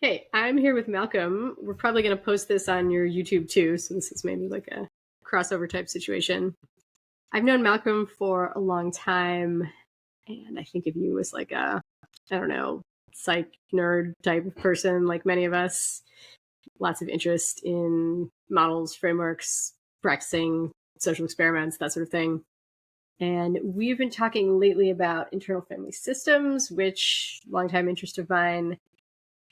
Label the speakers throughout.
Speaker 1: Hey, I'm here with Malcolm. We're probably going to post this on your YouTube too, so this is maybe like a crossover type situation. I've known Malcolm for a long time, and I think of you as like a, I don't know, psych nerd type of person, like many of us. Lots of interest in models, frameworks, practicing social experiments, that sort of thing. And we've been talking lately about internal family systems, which longtime interest of mine.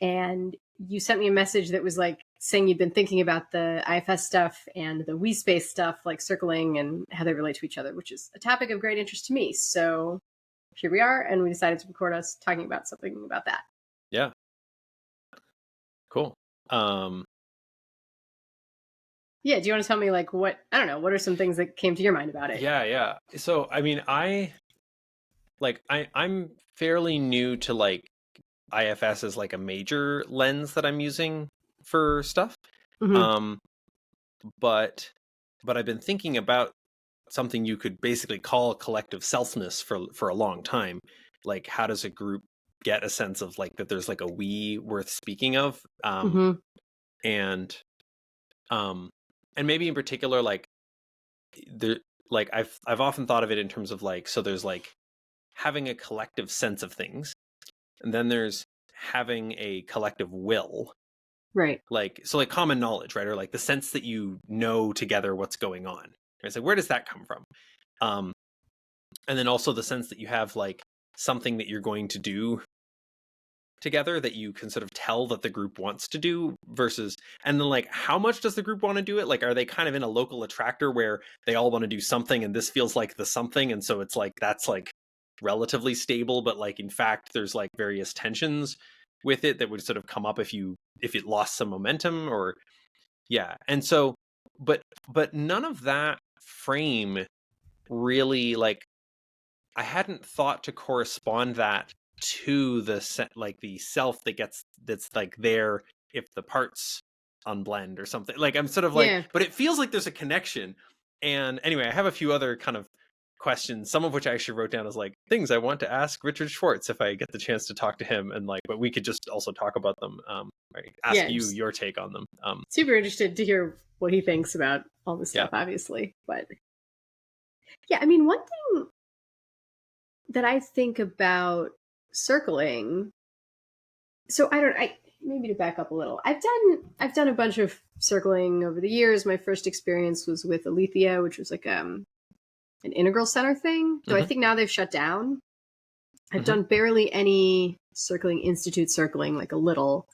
Speaker 1: And you sent me a message that was like saying you'd been thinking about the IFS stuff and the WeSpace stuff, like circling and how they relate to each other, which is a topic of great interest to me. So here we are, and we decided to record us talking about something about that.
Speaker 2: Yeah. Cool. Um,
Speaker 1: Yeah, do you want to tell me like what, I don't know, what are some things that came to your mind about it?
Speaker 2: yeah. So, I mean, I'm fairly new to like IFS as like a major lens that I'm using for stuff.
Speaker 1: Mm-hmm.
Speaker 2: Um, but I've been thinking about something you could basically call collective selfness for a long time. Like, how does a group get a sense of like that there's like a we worth speaking of?
Speaker 1: Mm-hmm.
Speaker 2: And um and maybe in particular like there like I've often thought of it in terms of like, so there's like having a collective sense of things, and then there's having a collective will,
Speaker 1: Right.
Speaker 2: like, so like common knowledge, right? Or like the sense that you know together what's going on. It's like, where does that come from? um and then also the sense that you have like something that you're going to do together that you can sort of tell that the group wants to do, versus, and then like how much does the group want to do it? Like, are they kind of in a local attractor where they all want to do something and this feels like the something, and so it's like that's like relatively stable, but like in fact there's like various tensions with it that would sort of come up if it lost some momentum, or yeah. And so but none of that frame really, like, I hadn't thought to correspond that to like the self that's like there if the parts unblend or something. Like, I'm sort of like,
Speaker 1: Yeah.
Speaker 2: but it feels like there's a connection. And anyway, I have a few other kind of questions, some of which I actually wrote down as like things I want to ask Richard Schwartz if I get the chance to talk to him, and like, but we could just also talk about them. Right, ask
Speaker 1: Yeah.
Speaker 2: you
Speaker 1: Just
Speaker 2: your take on them.
Speaker 1: super interested to hear what he thinks about all this
Speaker 2: Yeah.
Speaker 1: stuff, obviously. But yeah, I mean, one thing that I think about circling. So I maybe to back up a little. I've done a bunch of circling over the years. My first experience was with Alethea, which was like an integral center thing. Though I
Speaker 2: Mm-hmm.
Speaker 1: think now they've shut down. I've
Speaker 2: Mm-hmm.
Speaker 1: done barely any circling institute circling, like a little,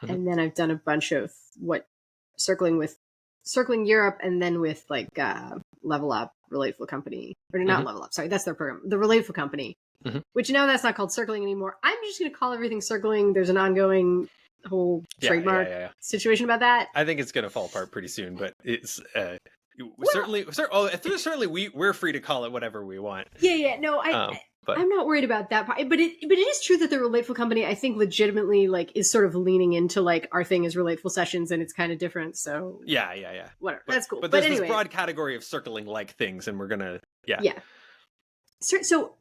Speaker 2: Mm-hmm.
Speaker 1: and then I've done a bunch of circling Europe, and then with like Level Up, Relateful Company, or not
Speaker 2: Mm-hmm.
Speaker 1: Level Up. Sorry, that's their program, the Relateful Company,
Speaker 2: Mm-hmm.
Speaker 1: which now that's not called circling anymore. I'm just going to call everything circling. There's an ongoing whole trademark
Speaker 2: Yeah.
Speaker 1: situation about that.
Speaker 2: I think it's going to fall apart pretty soon, but it's
Speaker 1: Well,
Speaker 2: certainly we're free to call it whatever we want.
Speaker 1: yeah. No,
Speaker 2: But
Speaker 1: I'm not worried about that part. But it is true that the Relateful Company, I think, legitimately like is sort of leaning into like our thing is Relateful Sessions, and it's kind of different. So
Speaker 2: yeah.
Speaker 1: whatever, that's cool.
Speaker 2: But
Speaker 1: But
Speaker 2: there's
Speaker 1: anyway,
Speaker 2: this broad category of circling like things, and we're gonna
Speaker 1: yeah. So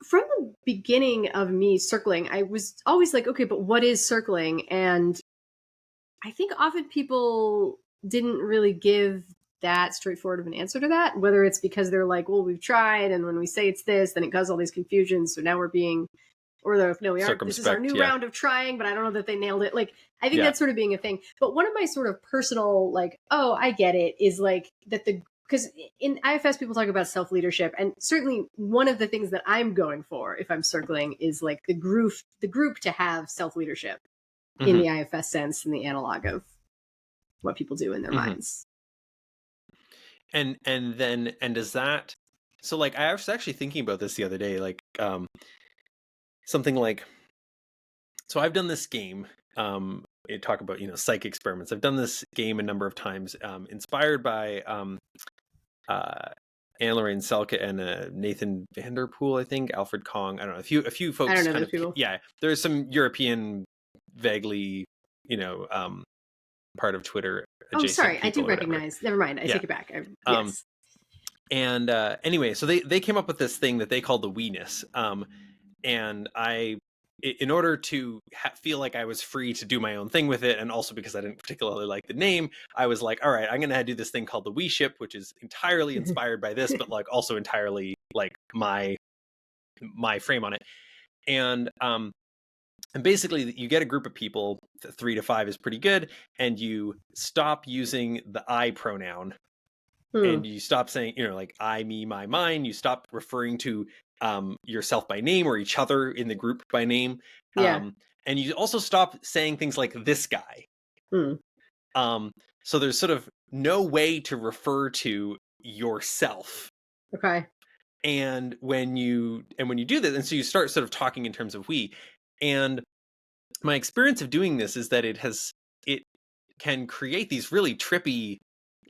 Speaker 1: from the beginning of me circling, I was always like, okay, but what is circling? And I think often people didn't really give that straightforward of an answer to that, whether it's because they're like, well, we've tried, and when we say it's this, then it causes all these confusions. So now we're being, or they're, no, we aren't. This is our new round of trying, but I don't know that they nailed it. Like, I think that's sort of being a thing. But one of my sort of personal, like, oh, I get it, is like that because in IFS people talk about self-leadership, and certainly one of the things that I'm going for if I'm circling is like the group to have self-leadership in the IFS sense, in the analog of what people do in their minds.
Speaker 2: And does that, so like I was actually thinking about this the other day, like something like, so I've done this game, you talk about, psych experiments. I've done this game a number of times, inspired by Anne-Lorraine Selke and Nathan Vanderpool, I think, Alfred Kong. I don't know, a few folks.
Speaker 1: I don't know
Speaker 2: kind
Speaker 1: those
Speaker 2: of
Speaker 1: people.
Speaker 2: Yeah, there's some European, vaguely, part of Twitter.
Speaker 1: Oh, sorry, I do recognize. Never mind, I take it back. Yes.
Speaker 2: And anyway, so they came up with this thing that they called the weeness, and I in order to feel like I was free to do my own thing with it, and also because I didn't particularly like the name, I was like, all right, I'm gonna do this thing called the We Ship, which is entirely inspired by this, but like also entirely like my frame on it. And basically you get a group of people, 3 to 5 is pretty good, and you stop using the I pronoun. And you stop saying, like I, me, my, mine. You stop referring to yourself by name or each other in the group by name.
Speaker 1: Yeah.
Speaker 2: And you also stop saying things like this guy. So there's sort of no way to refer to yourself.
Speaker 1: Okay.
Speaker 2: And when you do this, and so you start sort of talking in terms of we. And my experience of doing this is that it can create these really trippy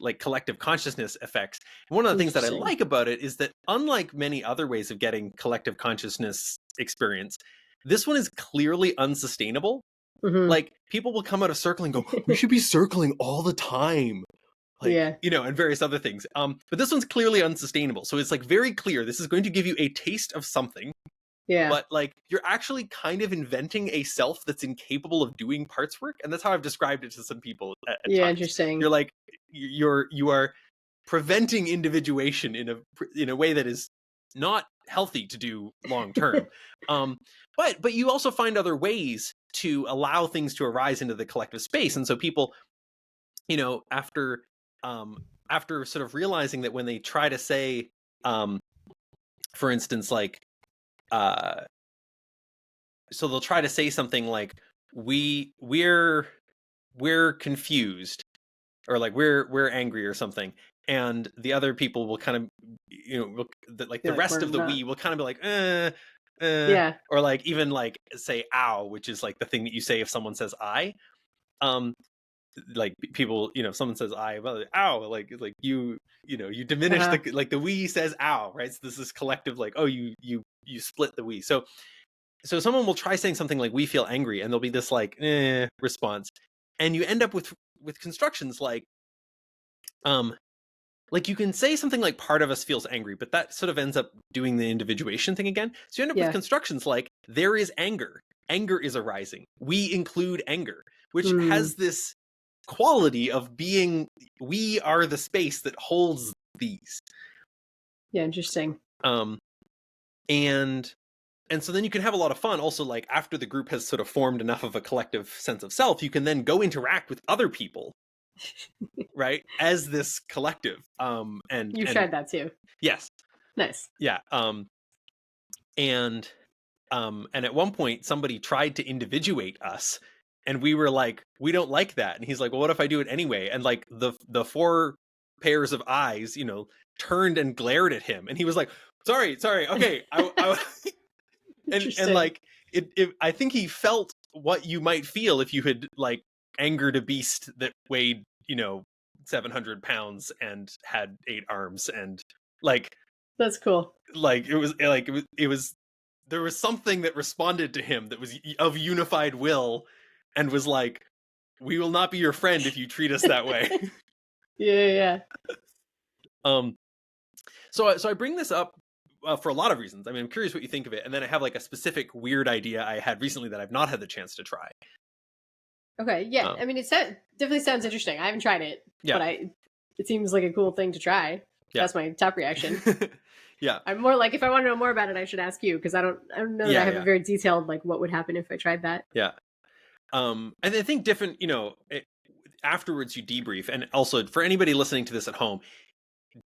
Speaker 2: like collective consciousness effects. And one of the things that I like about it is that unlike many other ways of getting collective consciousness experience, this one is clearly unsustainable. Like people will come out of circling and go, we should be circling all the time. Like, and various other things. But this one's clearly unsustainable. So it's like very clear, this is going to give you a taste of something.
Speaker 1: Yeah.
Speaker 2: But like you're actually kind of inventing a self that's incapable of doing parts work, and that's how I've described it to some people at times.
Speaker 1: Interesting.
Speaker 2: You're like you are preventing individuation in a way that is not healthy to do long term. But you also find other ways to allow things to arise into the collective space, and so people, after sort of realizing that when they try to say, for instance, like. So they'll try to say something like we're confused, or like we're angry or something, and the other people will kind of the rest of the we will kind of be like
Speaker 1: yeah,
Speaker 2: or like even like say ow, which is like the thing that you say if someone says I. Like people, if someone says I, well, ow, like you diminish the we says ow, right? So this is collective, like, oh, you split the we. So someone will try saying something like we feel angry, and there'll be this like response, and you end up with constructions like you can say something like part of us feels angry, but that sort of ends up doing the individuation thing again. So you end up with constructions like there is anger is arising, we include anger, which has this quality of being, we are the space that holds these.
Speaker 1: Interesting.
Speaker 2: And so then you can have a lot of fun also, like after the group has sort of formed enough of a collective sense of self, you can then go interact with other people right, as this collective. And
Speaker 1: you've tried that too.
Speaker 2: Yes.
Speaker 1: Nice.
Speaker 2: Yeah. And at one point somebody tried to individuate us, and we were like, we don't like that. And he's like, well, what if I do it anyway? And like the 4 pairs of eyes, turned and glared at him, and he was like, sorry, okay. and like it I think he felt what you might feel if you had like angered a beast that weighed 700 pounds and had 8 arms, and like
Speaker 1: that's cool.
Speaker 2: Like it was there was something that responded to him that was of unified will, and was like, we will not be your friend if you treat us that way.
Speaker 1: Yeah.
Speaker 2: So I bring this up for a lot of reasons. I mean, I'm curious what you think of it, and then I have like a specific weird idea I had recently that I've not had the chance to try.
Speaker 1: Okay, yeah. I mean, it definitely sounds interesting. I haven't tried it, but it seems like a cool thing to try. Yeah. That's my top reaction.
Speaker 2: Yeah.
Speaker 1: I'm more like, if I want to know more about it, I should ask you, because I don't know that I have a very detailed like what would happen if I tried that.
Speaker 2: Yeah. And I think different, afterwards you debrief. And also for anybody listening to this at home,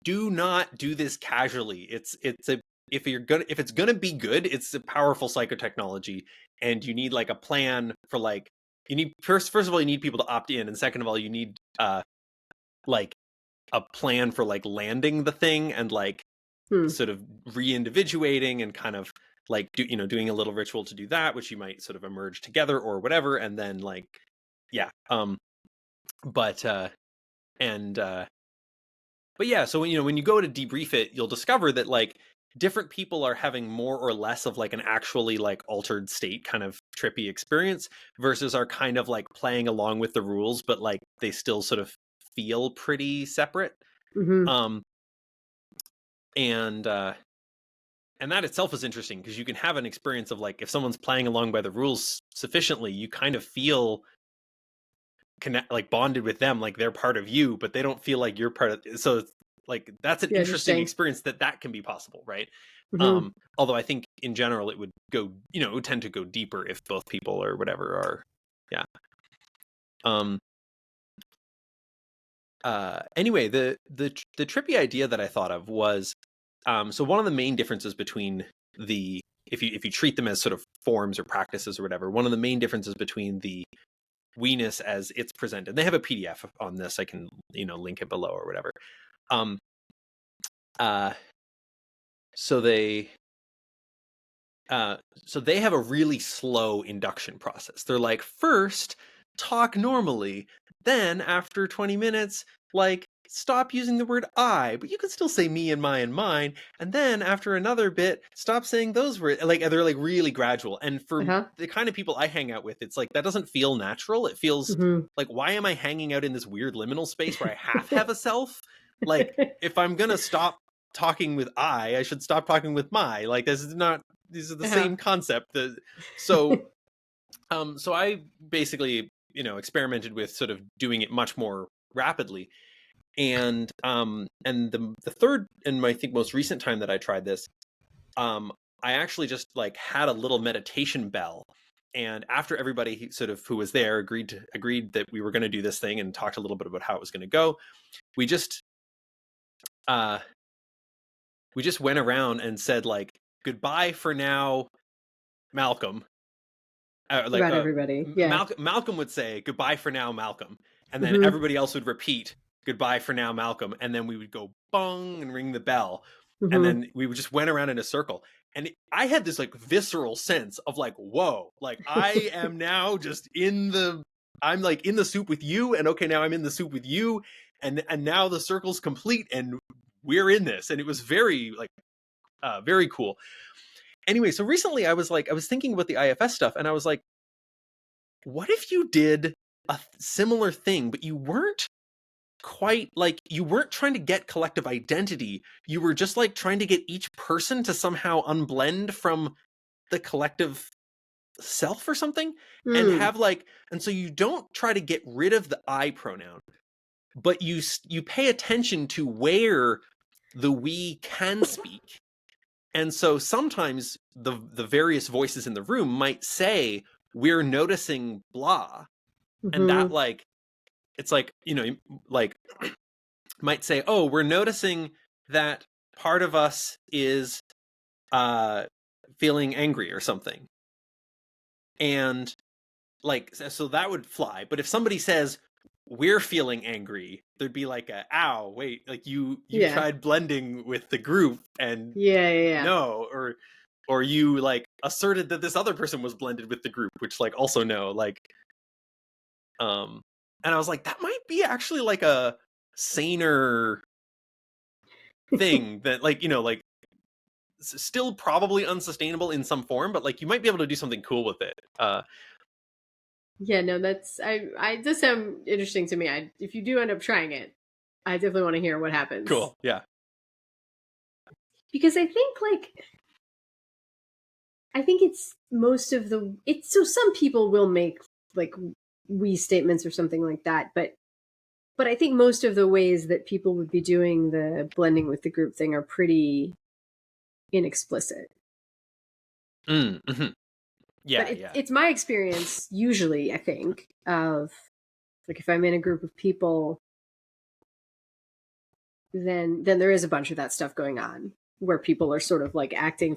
Speaker 2: do not do this casually. If it's gonna be good, it's a powerful psychotechnology, and you need like a plan for like, you need first of all, you need people to opt in, and second of all, you need like a plan for like landing the thing, and like sort of re-individuating, and kind of like doing a little ritual to do that, which you might sort of emerge together or whatever, and then like but yeah, so when you go to debrief it, you'll discover that like different people are having more or less of like an actually like altered state kind of trippy experience, versus are kind of like playing along with the rules, but like they still sort of feel pretty separate. And and that itself is interesting because you can have an experience of like, if someone's playing along by the rules sufficiently, you kind of feel like bonded with them, like they're part of you, but they don't feel like you're part of. So like that's an interesting experience that can be possible, right?
Speaker 1: Mm-hmm.
Speaker 2: Although I think in general it would go, it would tend to go deeper if both people or whatever are, yeah. Anyway, the trippy idea that I thought of was, so one of the main differences between if you treat them as sort of forms or practices or whatever, one of the main differences between the we-ness as it's presented, they have a PDF on this, I can link it below or whatever. So they have a really slow induction process. They're like, first talk normally, then after 20 minutes, like stop using the word I, but you can still say me and my and mine. And then after another bit, stop saying those words. Like they're like really gradual. And for the kind of people I hang out with, it's like that doesn't feel natural. It feels like, why am I hanging out in this weird liminal space where I have a self? Like if I'm gonna stop talking with I should stop talking with my. Like this is not. These are the same concept. So I basically, experimented with sort of doing it much more rapidly. And the third and I think most recent time that I tried this, I actually just like had a little meditation bell. And after everybody sort of who was there agreed that we were going to do this thing and talked a little bit about how it was going to go, we just went around and said like, goodbye for now, Malcolm.
Speaker 1: About everybody. Yeah.
Speaker 2: Malcolm would say goodbye for now, Malcolm, and then everybody else would repeat goodbye for now, Malcolm, and then we would go bong and ring the bell, and then we would just went around in a circle. And I had this like visceral sense of like, whoa, like I am now just I'm like in the soup with you, and okay, now I'm in the soup with you, and now the circle's complete, and we're in this, and it was very like very cool. Anyway, so recently I was thinking about the IFS stuff, and I was like, what if you did a similar thing, but you weren't quite like, you weren't trying to get collective identity. You were just like trying to get each person to somehow unblend from the collective self or something, and have like, and so you don't try to get rid of the I pronoun, but you pay attention to where the we can speak. And so sometimes the various voices in the room might say, we're noticing blah. And that like, it's like, like might say, oh, we're noticing that part of us is feeling angry or something. And like, so that would fly. But if somebody says, we're feeling angry, there'd be like ow, wait, like you tried blending with the group and no, or you like asserted that this other person was blended with the group, which like also no, like and I was like, that might be actually like a saner thing that like, like still probably unsustainable in some form, but like you might be able to do something cool with it.
Speaker 1: Yeah, no, that's it does sound interesting to me. If you do end up trying it, I definitely want to hear what happens.
Speaker 2: Cool. Yeah.
Speaker 1: Because I think it's most of so some people will make like we statements or something like that, but I think most of the ways that people would be doing the blending with the group thing are pretty inexplicit.
Speaker 2: Mm-hmm. Yeah,
Speaker 1: but it's my experience usually, I think, of like if I'm in a group of people, then there is a bunch of that stuff going on where people are sort of like acting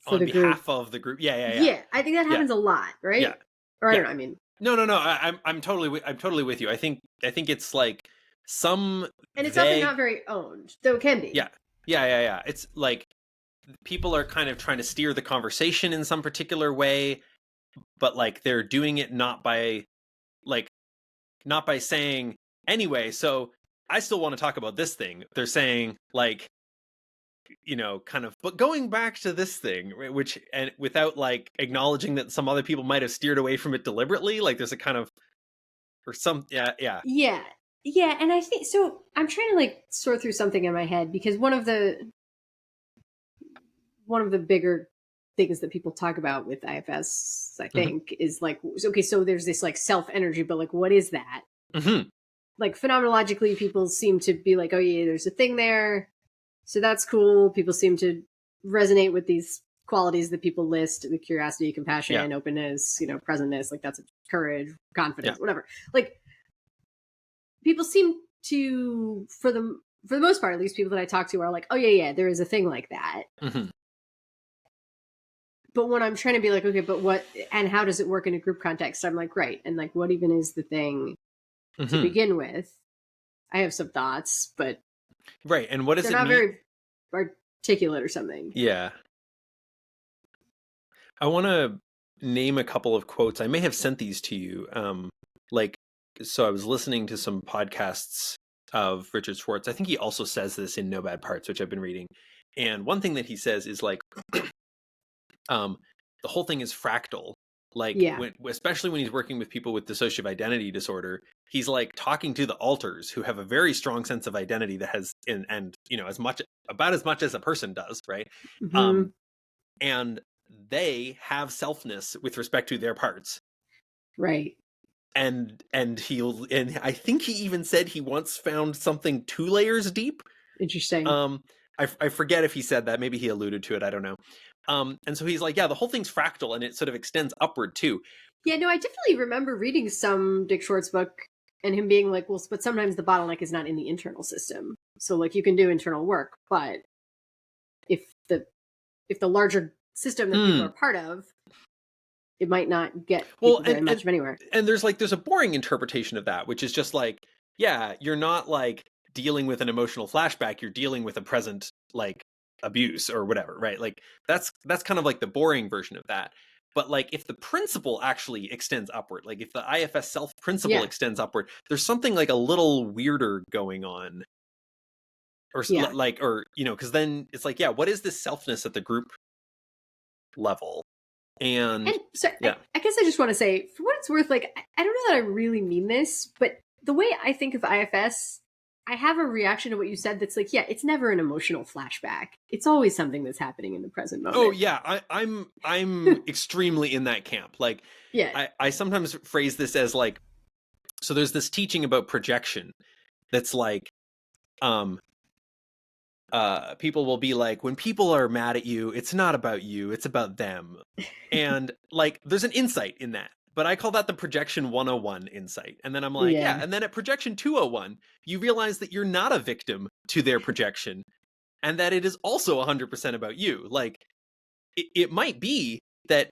Speaker 1: for
Speaker 2: on
Speaker 1: the
Speaker 2: behalf
Speaker 1: group.
Speaker 2: of the group. Yeah.
Speaker 1: Yeah, I think that happens a lot, right?
Speaker 2: Yeah.
Speaker 1: Or I don't know. I mean,
Speaker 2: no. I'm totally with you. I think it's like some,
Speaker 1: and it's often not very owned, though it can be.
Speaker 2: Yeah. It's like people are kind of trying to steer the conversation in some particular way, but like they're doing it not by saying anyway. So I still want to talk about this thing. They're saying like, kind of, but going back to this thing, which, and without like acknowledging that some other people might have steered away from it deliberately, like there's a kind of, or some, yeah.
Speaker 1: And I think, so I'm trying to like sort through something in my head, because one of the one of the bigger things that people talk about with IFS, I think, is like, okay, so there's this like self energy, but like, what is that? Like phenomenologically, people seem to be like, oh yeah, there's a thing there, so that's cool. People seem to resonate with these qualities that people list: the curiosity, compassion, openness, presentness. Like that's courage, confidence, whatever. Like people seem to, for the most part, at least people that I talk to are like, oh yeah, there is a thing like that. But when I'm trying to be like, okay, but what, and how does it work in a group context? I'm like, right. And like, what even is the thing to begin with? I have some thoughts, but
Speaker 2: right. And what does
Speaker 1: they're
Speaker 2: it
Speaker 1: not
Speaker 2: mean?
Speaker 1: very articulate or something.
Speaker 2: Yeah. I want to name a couple of quotes. I may have sent these to you. So I was listening to some podcasts of Richard Schwartz. I think he also says this in No Bad Parts, which I've been reading. And one thing that he says is like, the whole thing is fractal. Like, especially when he's working with people with dissociative identity disorder, he's like talking to the alters who have a very strong sense of identity that has, and about as much as a person does, right? And they have selfness with respect to their parts,
Speaker 1: right?
Speaker 2: And I think he even said he once found something 2 layers deep.
Speaker 1: Interesting.
Speaker 2: I forget if he said that. Maybe he alluded to it. I don't know. And so he's like, yeah, the whole thing's fractal, and it sort of extends upward too.
Speaker 1: Yeah, no, I definitely remember reading some Dick Schwartz book and him being like, well, but sometimes the bottleneck is not in the internal system. So like you can do internal work, but if the larger system that people are part of, it might not get very much of anywhere.
Speaker 2: And there's a boring interpretation of that, which is just like, yeah, you're not like dealing with an emotional flashback, you're dealing with a present like abuse or whatever, right? Like that's kind of like the boring version of that. But like if the principle actually extends upward, like if the IFS Self principle extends upward, there's something like a little weirder going on. Or because then it's like, yeah, what is this selfness at the group level? And
Speaker 1: so I guess I just want to say, for what it's worth, like, I don't know that I really mean this, but the way I think of IFS, I have a reaction to what you said that's like, yeah, it's never an emotional flashback. It's always something that's happening in the present moment.
Speaker 2: Oh yeah, I'm extremely in that camp. Like, I sometimes phrase this as like, so there's this teaching about projection that's like, people will be like, when people are mad at you, it's not about you, it's about them. And like, there's an insight in that. But I call that the projection 101 insight. And then I'm like, and then at projection 201, you realize that you're not a victim to their projection and that it is also 100% about you. Like, it might be that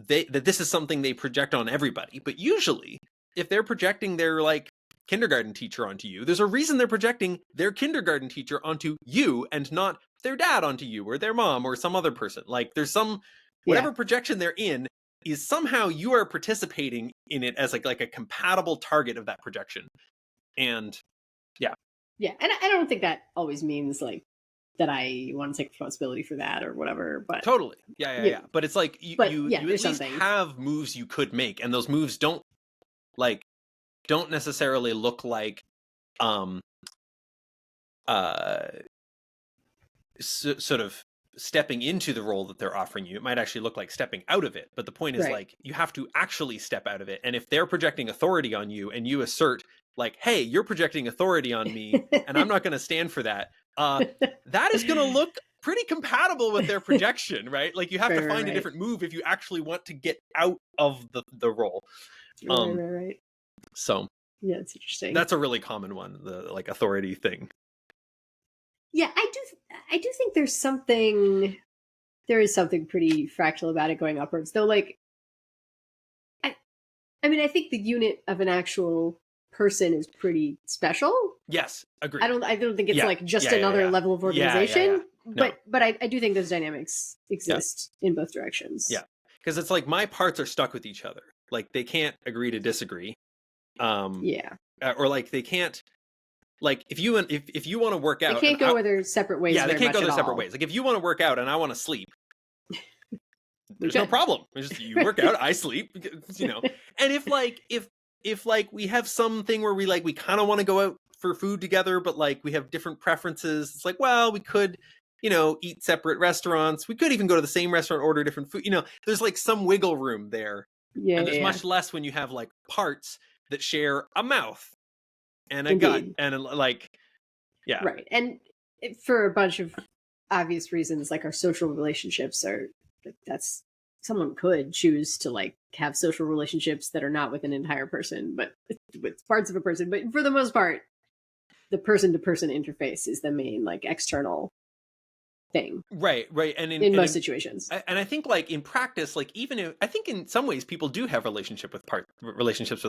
Speaker 2: that this is something they project on everybody, but usually if they're projecting their like kindergarten teacher onto you, there's a reason they're projecting their kindergarten teacher onto you and not their dad onto you or their mom or some other person. Like there's some, whatever projection they're in is somehow you are participating in it as like a compatible target of that projection. And
Speaker 1: and I don't think that always means like that I want to take responsibility for that or whatever, but
Speaker 2: totally. Yeah. But it's like you at least have moves you could make, and those moves don't necessarily look like sort of stepping into the role that they're offering you. It might actually look like stepping out of it, but the point is like you have to actually step out of it. And if they're projecting authority on you and you assert like, hey, you're projecting authority on me and I'm not going to stand for that, that is going to look pretty compatible with their projection, right? Like you have to find a different move if you actually want to get out of the role.
Speaker 1: Right.
Speaker 2: So
Speaker 1: yeah, it's interesting.
Speaker 2: That's a really common one, the like authority thing.
Speaker 1: Yeah, I do think there is something pretty fractal about it going upwards. Though like I mean I think the unit of an actual person is pretty special.
Speaker 2: Yes, agree.
Speaker 1: I don't think it's like just another level of organization.
Speaker 2: No.
Speaker 1: But I do think those dynamics exist in both directions.
Speaker 2: Yeah. Because it's like my parts are stuck with each other. Like they can't agree to disagree. Or like they can't, like if you want to work out,
Speaker 1: they can't go their separate ways.
Speaker 2: Yeah, they can't go their separate ways. Like if you want to work out and I want to sleep, there's no problem. It's just, you work out, I sleep, And if we have something where we kind of want to go out for food together, but like we have different preferences, it's like, well, we could eat separate restaurants. We could even go to the same restaurant, order different food. There's like some wiggle room there.
Speaker 1: Yeah,
Speaker 2: And there's
Speaker 1: yeah,
Speaker 2: much less when you have like parts that share a mouth and a gut
Speaker 1: Indeed.
Speaker 2: and yeah.
Speaker 1: Right. And for a bunch of obvious reasons, like our social relationships that's someone could choose to like have social relationships that are not with an entire person, but with parts of a person. But for the most part, the person to person interface is the main like external thing.
Speaker 2: Right. And
Speaker 1: in most situations.
Speaker 2: And I think like in practice, like even if I think in some ways people do have relationships with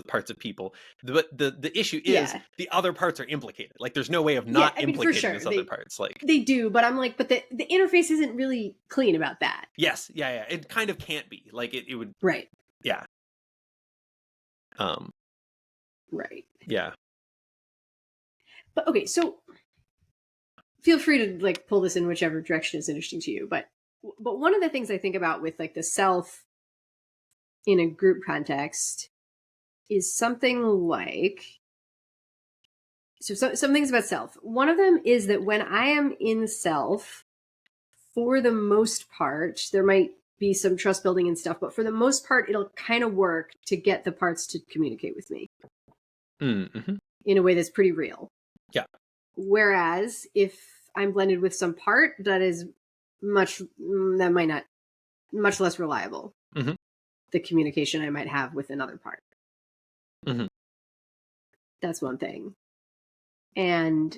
Speaker 2: parts of people, but the issue is the other parts are implicated. Like there's no way of not implicating those other parts. Like
Speaker 1: they do, but I'm like, but the interface isn't really clean about that.
Speaker 2: Yes, yeah. It kind of can't be. Like it would.
Speaker 1: Right.
Speaker 2: Yeah.
Speaker 1: Right.
Speaker 2: Yeah.
Speaker 1: But okay, so feel free to like pull this in whichever direction is interesting to you. But one of the things I think about with like the self in a group context is something like, some things about self. One of them is that when I am in self, for the most part, there might be some trust building and stuff, but for the most part, it'll kind of work to get the parts to communicate with me in a way that's pretty real.
Speaker 2: Yeah.
Speaker 1: Whereas if I'm blended with some part that is much less reliable, the communication I might have with another part. That's one thing. And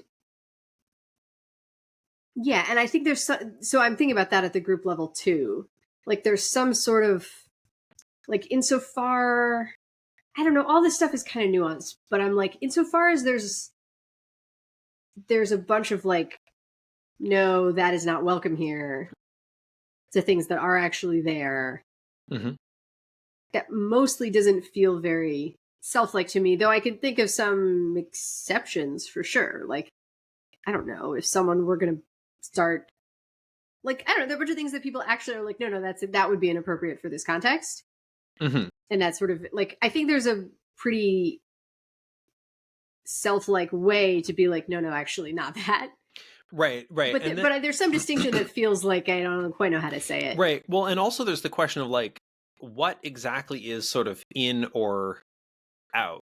Speaker 1: yeah, and I think there's so I'm thinking about that at the group level too. Like there's some sort of like insofar, I don't know, all this stuff is kind of nuanced, but I'm like insofar as there's a bunch of like, no, that is not welcome here, to things that are actually there. That mostly doesn't feel very self-like to me, though I can think of some exceptions for sure. Like, I don't know, if someone were going to start, like, I don't know, there are a bunch of things that people actually are like, no, that would be inappropriate for this context. And that's sort of like, I think there's a pretty self-like way to be like, no, actually not that.
Speaker 2: Right.
Speaker 1: But there's some distinction that feels like I don't quite know how to say it.
Speaker 2: Right. Well, and also there's the question of like, what exactly is sort of in or out,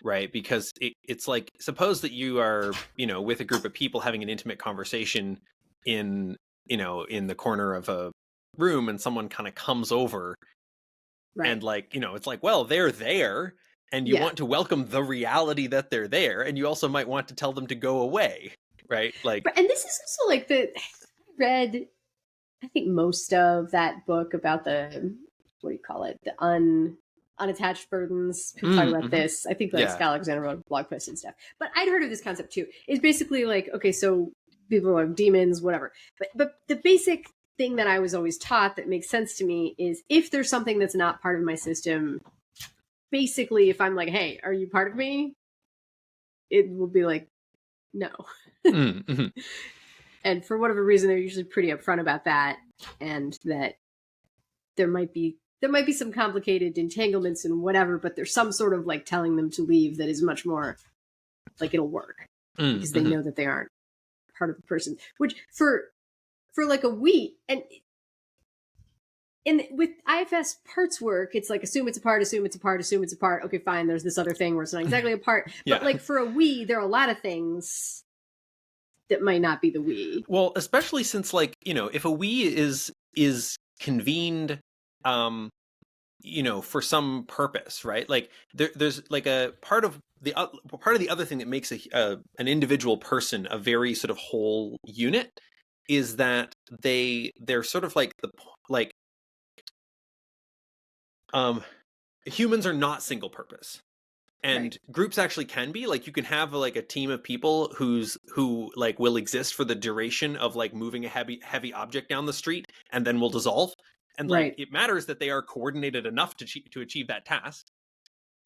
Speaker 2: right? Because it's like, suppose that you are, with a group of people having an intimate conversation in the corner of a room, and someone kind of comes over, and like, it's like, well, they're there, and you want to welcome the reality that they're there, and you also might want to tell them to go away, right? Like,
Speaker 1: and this is also like read, I think, most of that book about the, what do you call it? The unattached burdens. People talk about this. I think Scott Alexander wrote a blog post and stuff. But I'd heard of this concept too. It's basically like, okay, so people have demons, whatever. But the basic thing that I was always taught that makes sense to me is if there's something that's not part of my system, basically if I'm like, hey, are you part of me? It will be like, no. And for whatever reason, they're usually pretty upfront about that, and that there might be some complicated entanglements and whatever, but there's some sort of like telling them to leave that is much more like it'll work because they know that they aren't part of the person. Which for like a we, and with IFS parts work, it's like assume it's a part, assume it's a part, assume it's a part. Okay, fine. There's this other thing where it's not exactly a part, but like for a we, there are a lot of things that might not be the we.
Speaker 2: Well, especially since like, if a we is convened, for some purpose, right? Like there's like a part of the other thing that makes an individual person a very sort of whole unit is that they're sort of like humans are not single purpose. And groups actually can be like, you can have like a team of people who like will exist for the duration of like moving a heavy object down the street and then will dissolve. And like it matters that they are coordinated enough to achieve that task.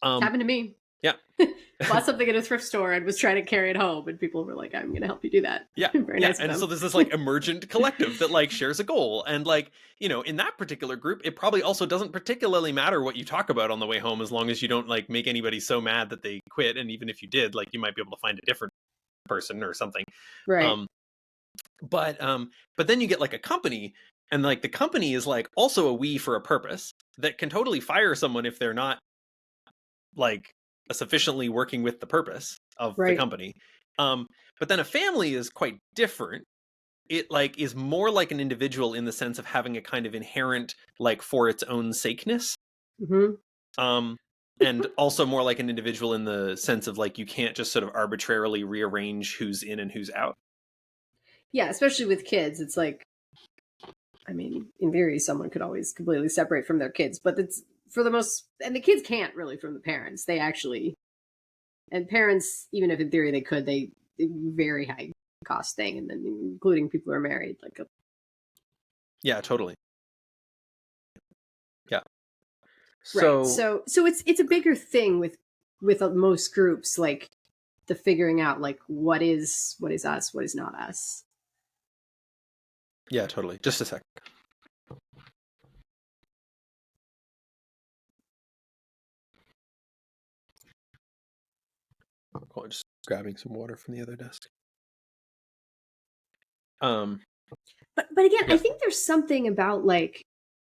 Speaker 1: Happened to me.
Speaker 2: Yeah.
Speaker 1: Bought something at a thrift store and was trying to carry it home, and people were like, I'm going to help you do that.
Speaker 2: Yeah.
Speaker 1: Very nice.
Speaker 2: And so there's this like emergent collective that like shares a goal. And like, in that particular group, it probably also doesn't particularly matter what you talk about on the way home, as long as you don't like make anybody so mad that they quit. And even if you did, like, you might be able to find a different person or something.
Speaker 1: Right.
Speaker 2: But then you get like a company, and like the company is like also a we for a purpose that can totally fire someone if they're not like sufficiently working with the purpose of the
Speaker 1: Right.
Speaker 2: company. But then a family is quite different. It like is more like an individual in the sense of having a kind of inherent like for its own sakeness.
Speaker 1: Hmm.
Speaker 2: And also more like an individual in the sense of like you can't just sort of arbitrarily rearrange who's in and who's out.
Speaker 1: Yeah, especially with kids, it's like, I mean, in theory, someone could always completely separate from their kids, but it's for the most, and the kids can't really from the parents. They actually, and parents, even if in theory they could, they very high cost thing, and then including people who are married, like a,
Speaker 2: Yeah, totally. Yeah.
Speaker 1: right.
Speaker 2: So
Speaker 1: So it's a bigger thing with most groups, like the figuring out like what is us, what is not us.
Speaker 2: yeah, totally. Just a sec. Cool. I'm just grabbing some water from the other desk.
Speaker 1: But again,
Speaker 2: Yeah.
Speaker 1: I think there's something about like,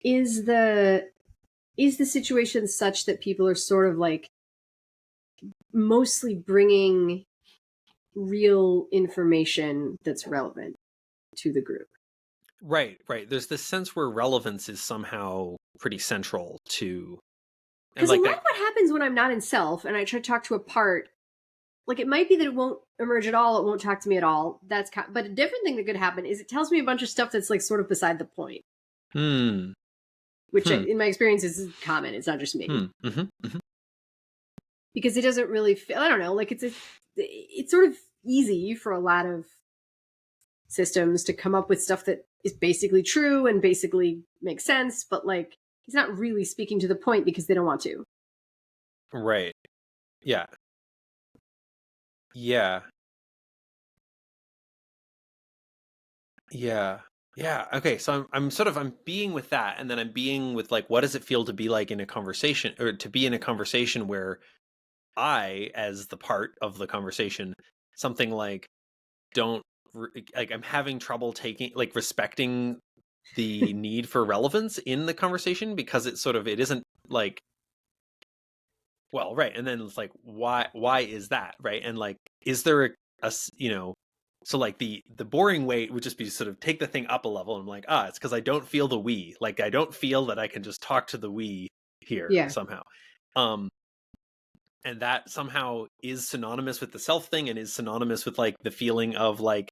Speaker 1: is the situation such that people are sort of like mostly bringing real information that's relevant to the group?
Speaker 2: Right. There's this sense where relevance is somehow pretty central to, and
Speaker 1: Because a
Speaker 2: like
Speaker 1: lot
Speaker 2: that.
Speaker 1: of what happens when I'm not in self and I try to talk to a part, like it might be that it won't emerge at all, it won't talk to me at all. But a different thing that could happen is it tells me a bunch of stuff that's like sort of beside the point,
Speaker 2: Hmm.
Speaker 1: which in my experience is common. It's not just me. Because it doesn't really feel, I don't know, like it's sort of easy for a lot of systems to come up with stuff that is basically true and basically makes sense, but like he's not really speaking to the point because they don't want to.
Speaker 2: Right. Yeah. Yeah. Yeah. Yeah. Okay. So I'm being with that, and then I'm being with like what does it feel to be like in a conversation, or to be in a conversation where I, as the part of the conversation, something like don't like I'm having trouble taking like respecting the need for relevance in the conversation, because it's sort of it isn't like, well, right, and then it's like why is that, right? And like is there you know, so like the boring way would just be sort of take the thing up a level, and I'm like, it's because I don't feel the we, like I don't feel that I can just talk to the we here
Speaker 1: Yeah.
Speaker 2: somehow. And that somehow is synonymous with the self thing, and is synonymous with like the feeling of like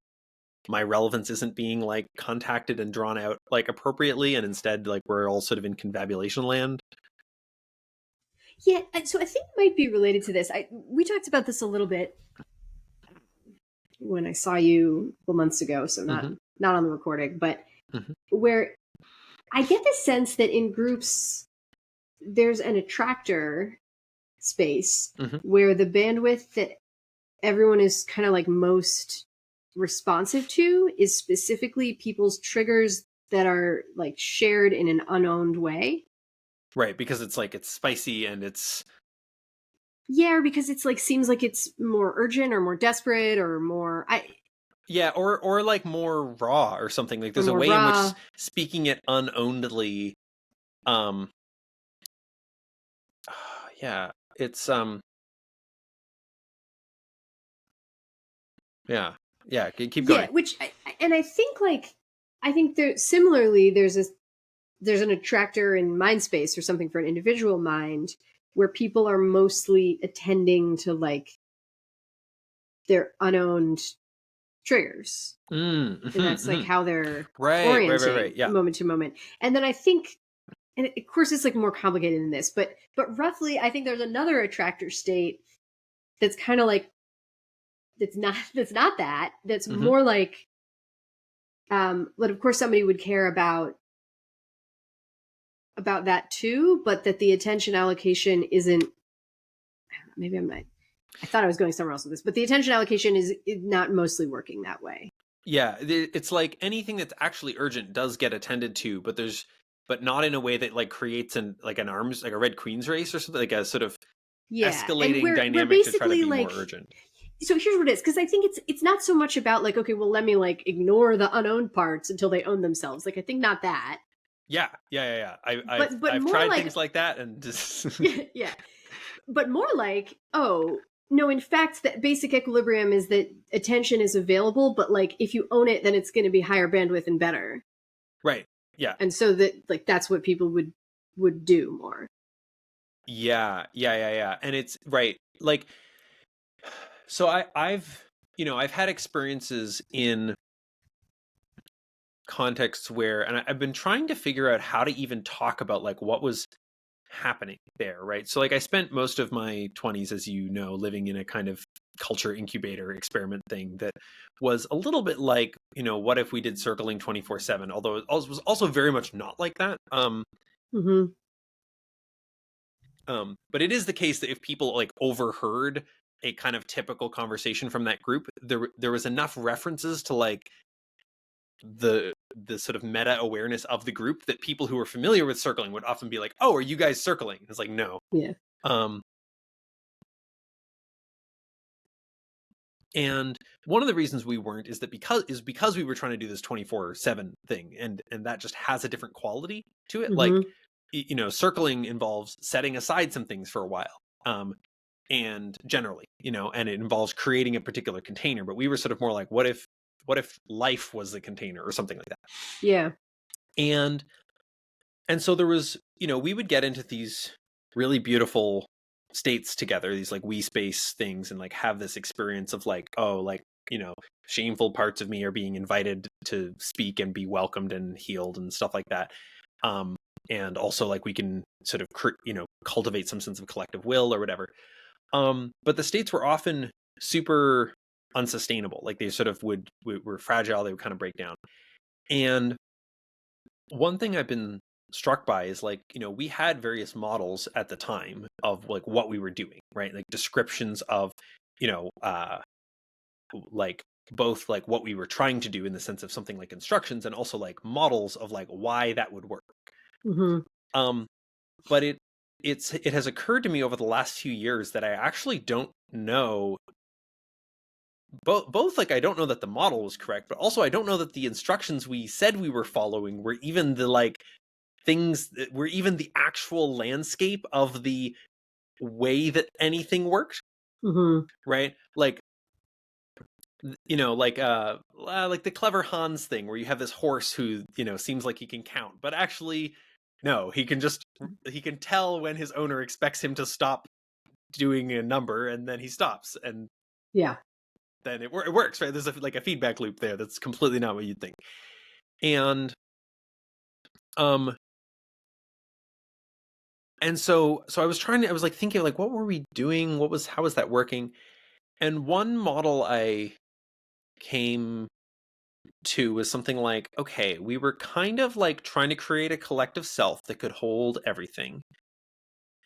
Speaker 2: my relevance isn't being like contacted and drawn out like appropriately, and instead like we're all sort of in confabulation land.
Speaker 1: Yeah. So I think it might be related to this. We talked about this a little bit when I saw you a couple months ago, so not on the recording, but where I get the sense that in groups there's an attractor space where the bandwidth that everyone is kind of like most responsive to is specifically people's triggers that are like shared in an unowned way.
Speaker 2: Right, because it's like it's spicy and it's
Speaker 1: Yeah, because it's like seems like it's more urgent or more desperate or more
Speaker 2: yeah, or like more raw or something. Like
Speaker 1: or
Speaker 2: there's a
Speaker 1: more
Speaker 2: way in which
Speaker 1: raw.
Speaker 2: speaking it unownedly, um, yeah, it's yeah. Keep going.
Speaker 1: Yeah, which and I think like I think there similarly there's an attractor in mind space or something for an individual mind where people are mostly attending to like their unowned triggers. And that's like how they're orienting
Speaker 2: Right. Yeah.
Speaker 1: moment to moment. And then I think, and of course it's like more complicated than this, but roughly I think there's another attractor state that's kind of like that's not that. That's more like but of course somebody would care about that too, but that the attention allocation isn't, maybe I'm not, I thought I was going somewhere else with this, but the attention allocation is not mostly working that way.
Speaker 2: Yeah, it's like anything that's actually urgent does get attended to, but not in a way that like creates an arms, like a Red Queen's race or something, like a sort of
Speaker 1: Yeah, and
Speaker 2: escalating
Speaker 1: we're
Speaker 2: dynamic to try to
Speaker 1: basically
Speaker 2: be
Speaker 1: like,
Speaker 2: more urgent.
Speaker 1: so here's what it is, because I think it's not so much about like, okay, well, let me like ignore the unowned parts until they own themselves. Like, I think not that.
Speaker 2: Yeah.
Speaker 1: But
Speaker 2: I've
Speaker 1: more
Speaker 2: tried
Speaker 1: like
Speaker 2: things like that and just
Speaker 1: yeah, but more like, oh no, in fact, the basic equilibrium is that attention is available, but like if you own it, then it's going to be higher bandwidth and better.
Speaker 2: right. Yeah.
Speaker 1: And so that like that's what people would do more.
Speaker 2: Yeah. And it's right. Like, so I've I've had experiences in contexts where, and I've been trying to figure out how to even talk about like what was happening there, right? So like I spent most of my 20s, as you know, living in a kind of culture incubator experiment thing that was a little bit like, what if we did circling 24/7, although it was also very much not like that.
Speaker 1: Mm-hmm.
Speaker 2: But it is the case that if people like overheard a kind of typical conversation from that group, there was enough references to like the sort of meta awareness of the group that people who were familiar with circling would often be like, "Oh, are you guys circling?" It's like, no.
Speaker 1: Yeah.
Speaker 2: Um, and one of the reasons we weren't is because we were trying to do this 24/7 thing, and that just has a different quality to it. Like,
Speaker 1: Mm-hmm.
Speaker 2: circling involves setting aside some things for a while. And generally, and it involves creating a particular container, but we were sort of more like, what if life was the container or something like that?
Speaker 1: Yeah.
Speaker 2: And so there was, we would get into these really beautiful states together, these like WeSpace things, and like have this experience of like, oh, like, shameful parts of me are being invited to speak and be welcomed and healed and stuff like that. And also like we can sort of, cultivate some sense of collective will or whatever. But the states were often super unsustainable. Like they sort of were fragile. They would kind of break down. And one thing I've been struck by is like, we had various models at the time of like what we were doing, right? Like descriptions of, like both like what we were trying to do in the sense of something like instructions, and also like models of like why that would work.
Speaker 1: Mm-hmm.
Speaker 2: Um, but it has occurred to me over the last few years that I actually don't know both like I don't know that the model was correct, but also I don't know that the instructions we said we were following were even the like things that were even the actual landscape of the way that anything worked.
Speaker 1: Mm-hmm.
Speaker 2: Right? Like, like the clever Hans thing where you have this horse who, seems like he can count, but actually no, he can tell when his owner expects him to stop doing a number, and then he stops, and
Speaker 1: Yeah.
Speaker 2: then it works, right? There's like a feedback loop there that's completely not what you'd think. And um so I was like thinking like, what were we doing? How was that working? And one model I came to was something like, okay, we were kind of like trying to create a collective self that could hold everything.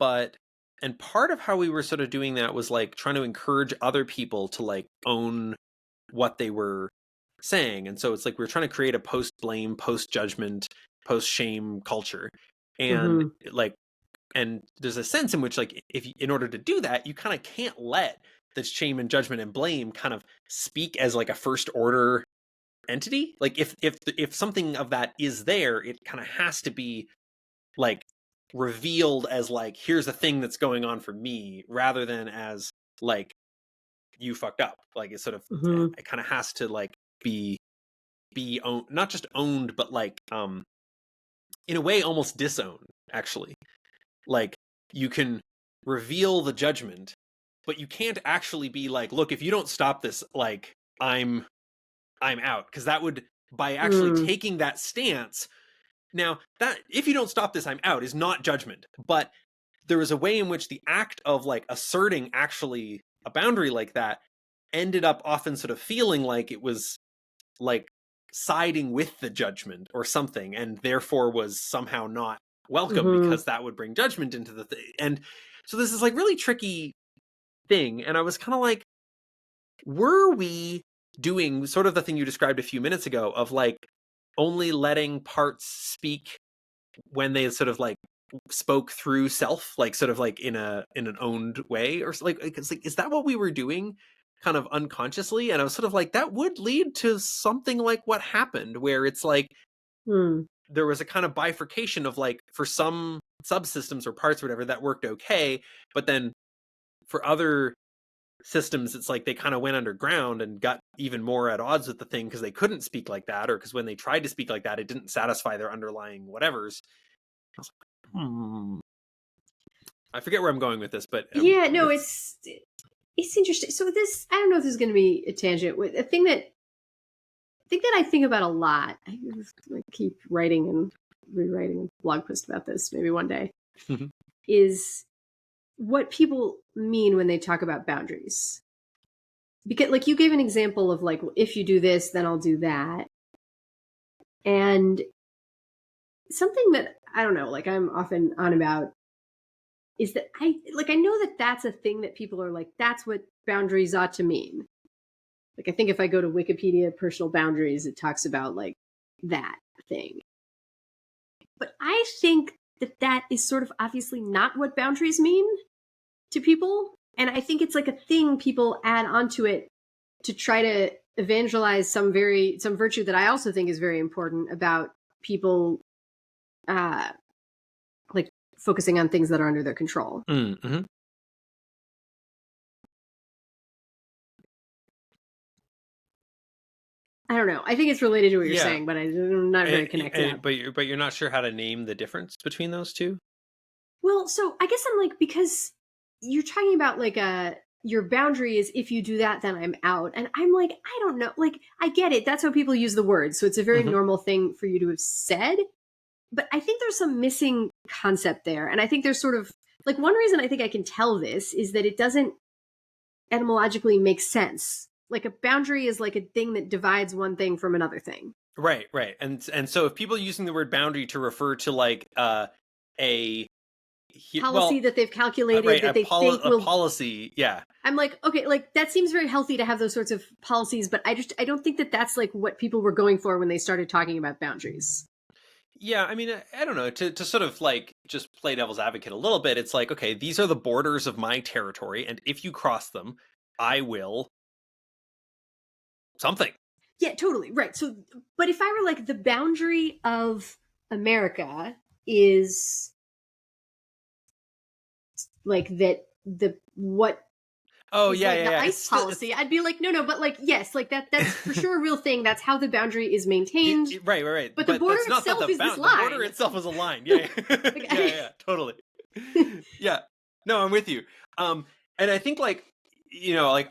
Speaker 2: And part of how we were sort of doing that was like trying to encourage other people to like own what they were saying. And so it's like we're trying to create a post blame, post judgment, post shame culture. And
Speaker 1: Mm-hmm.
Speaker 2: like, and there's a sense in which like in order to do that, you kind of can't let the shame and judgment and blame kind of speak as like a first order entity. Like if something of that is there, it kind of has to be like revealed as like, here's a thing that's going on for me, rather than as like, you fucked up. Like it sort of,
Speaker 1: Mm-hmm.
Speaker 2: it kind of has to like be owned, not just owned, but like in a way almost disowned, actually. Like you can reveal the judgment, but you can't actually be like, look, if you don't stop this, like I'm out, because that would, by actually
Speaker 1: Mm.
Speaker 2: taking that stance. Now, that if you don't stop this, I'm out is not judgment, but there is a way in which the act of like asserting actually a boundary like that ended up often sort of feeling like it was like siding with the judgment or something, and therefore was somehow not welcome
Speaker 1: Mm-hmm.
Speaker 2: because that would bring judgment into the thing. And so this is like really tricky thing. And I was kind of like, were we doing sort of the thing you described a few minutes ago of like only letting parts speak when they sort of like spoke through self, like sort of like in an owned way, or like it's like, is that what we were doing? kind of unconsciously. And I was sort of like, that would lead to something like what happened, where it's like there was a kind of bifurcation of like, for some subsystems or parts or whatever, that worked okay. But then for other systems, it's like they kind of went underground and got even more at odds with the thing because they couldn't speak like that, or because when they tried to speak like that, it didn't satisfy their underlying whatevers. I was like, I forget where I'm going with this, but
Speaker 1: yeah, no, it's interesting. So this, I don't know if this is going to be a tangent. With a thing that I think about a lot. I keep writing and rewriting a blog post about this maybe one day. Is what people mean when they talk about boundaries. Because like you gave an example of like, if you do this, then I'll do that. And something that I don't know, like I'm often on about is that I know that that's a thing that people are like, that's what boundaries ought to mean. Like, I think if I go to Wikipedia personal boundaries, it talks about like that thing. But I think that that is sort of obviously not what boundaries mean to people. And I think it's like a thing people add onto it to try to evangelize some virtue that I also think is very important about people like focusing on things that are under their control.
Speaker 2: Mm-hmm.
Speaker 1: I don't know. I think it's related to what you're saying, but I'm not very connected.
Speaker 2: But you're not sure how to name the difference between those two?
Speaker 1: Well, so I guess I'm like, because you're talking about like your boundary is if you do that, then I'm out. And I'm like, I don't know. Like, I get it. That's how people use the word. So it's a very normal thing for you to have said. But I think there's some missing concept there. And I think there's sort of like one reason I think I can tell this is that it doesn't etymologically make sense. Like a boundary is like a thing that divides one thing from another thing.
Speaker 2: Right. And so if people are using the word boundary to refer to like a
Speaker 1: policy that they've calculated that they think will
Speaker 2: policy, yeah.
Speaker 1: I'm like, okay, like that seems very healthy to have those sorts of policies, but I don't think that that's like what people were going for when they started talking about boundaries.
Speaker 2: Yeah, I mean, I don't know, to sort of like just play devil's advocate a little bit, it's like, okay, these are the borders of my territory, and if you cross them, I will something.
Speaker 1: Yeah, totally. Right. So, but if I were like, the boundary of America is like that,
Speaker 2: Oh,
Speaker 1: the ICE policy, I'd be like, no, but like, yes, like that's for sure a real thing. That's how the boundary is maintained.
Speaker 2: Right.
Speaker 1: But the border itself is this line.
Speaker 2: The border itself is a line. Yeah. Like, yeah, totally. Yeah. No, I'm with you. And I think like, like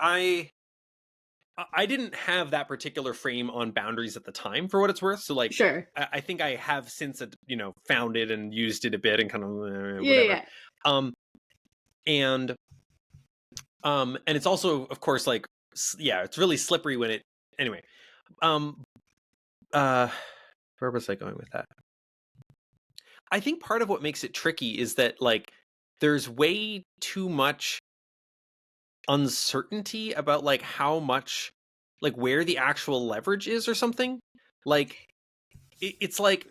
Speaker 2: I didn't have that particular frame on boundaries at the time, for what it's worth. So like,
Speaker 1: sure.
Speaker 2: I think I have since, found it and used it a bit and kind of whatever.
Speaker 1: Yeah.
Speaker 2: And it's also, of course, like, yeah, it's really slippery when it, anyway, where was I going with that? I think part of what makes it tricky is that like, there's way too much uncertainty about like how much, like where the actual leverage is or something. Like, it's like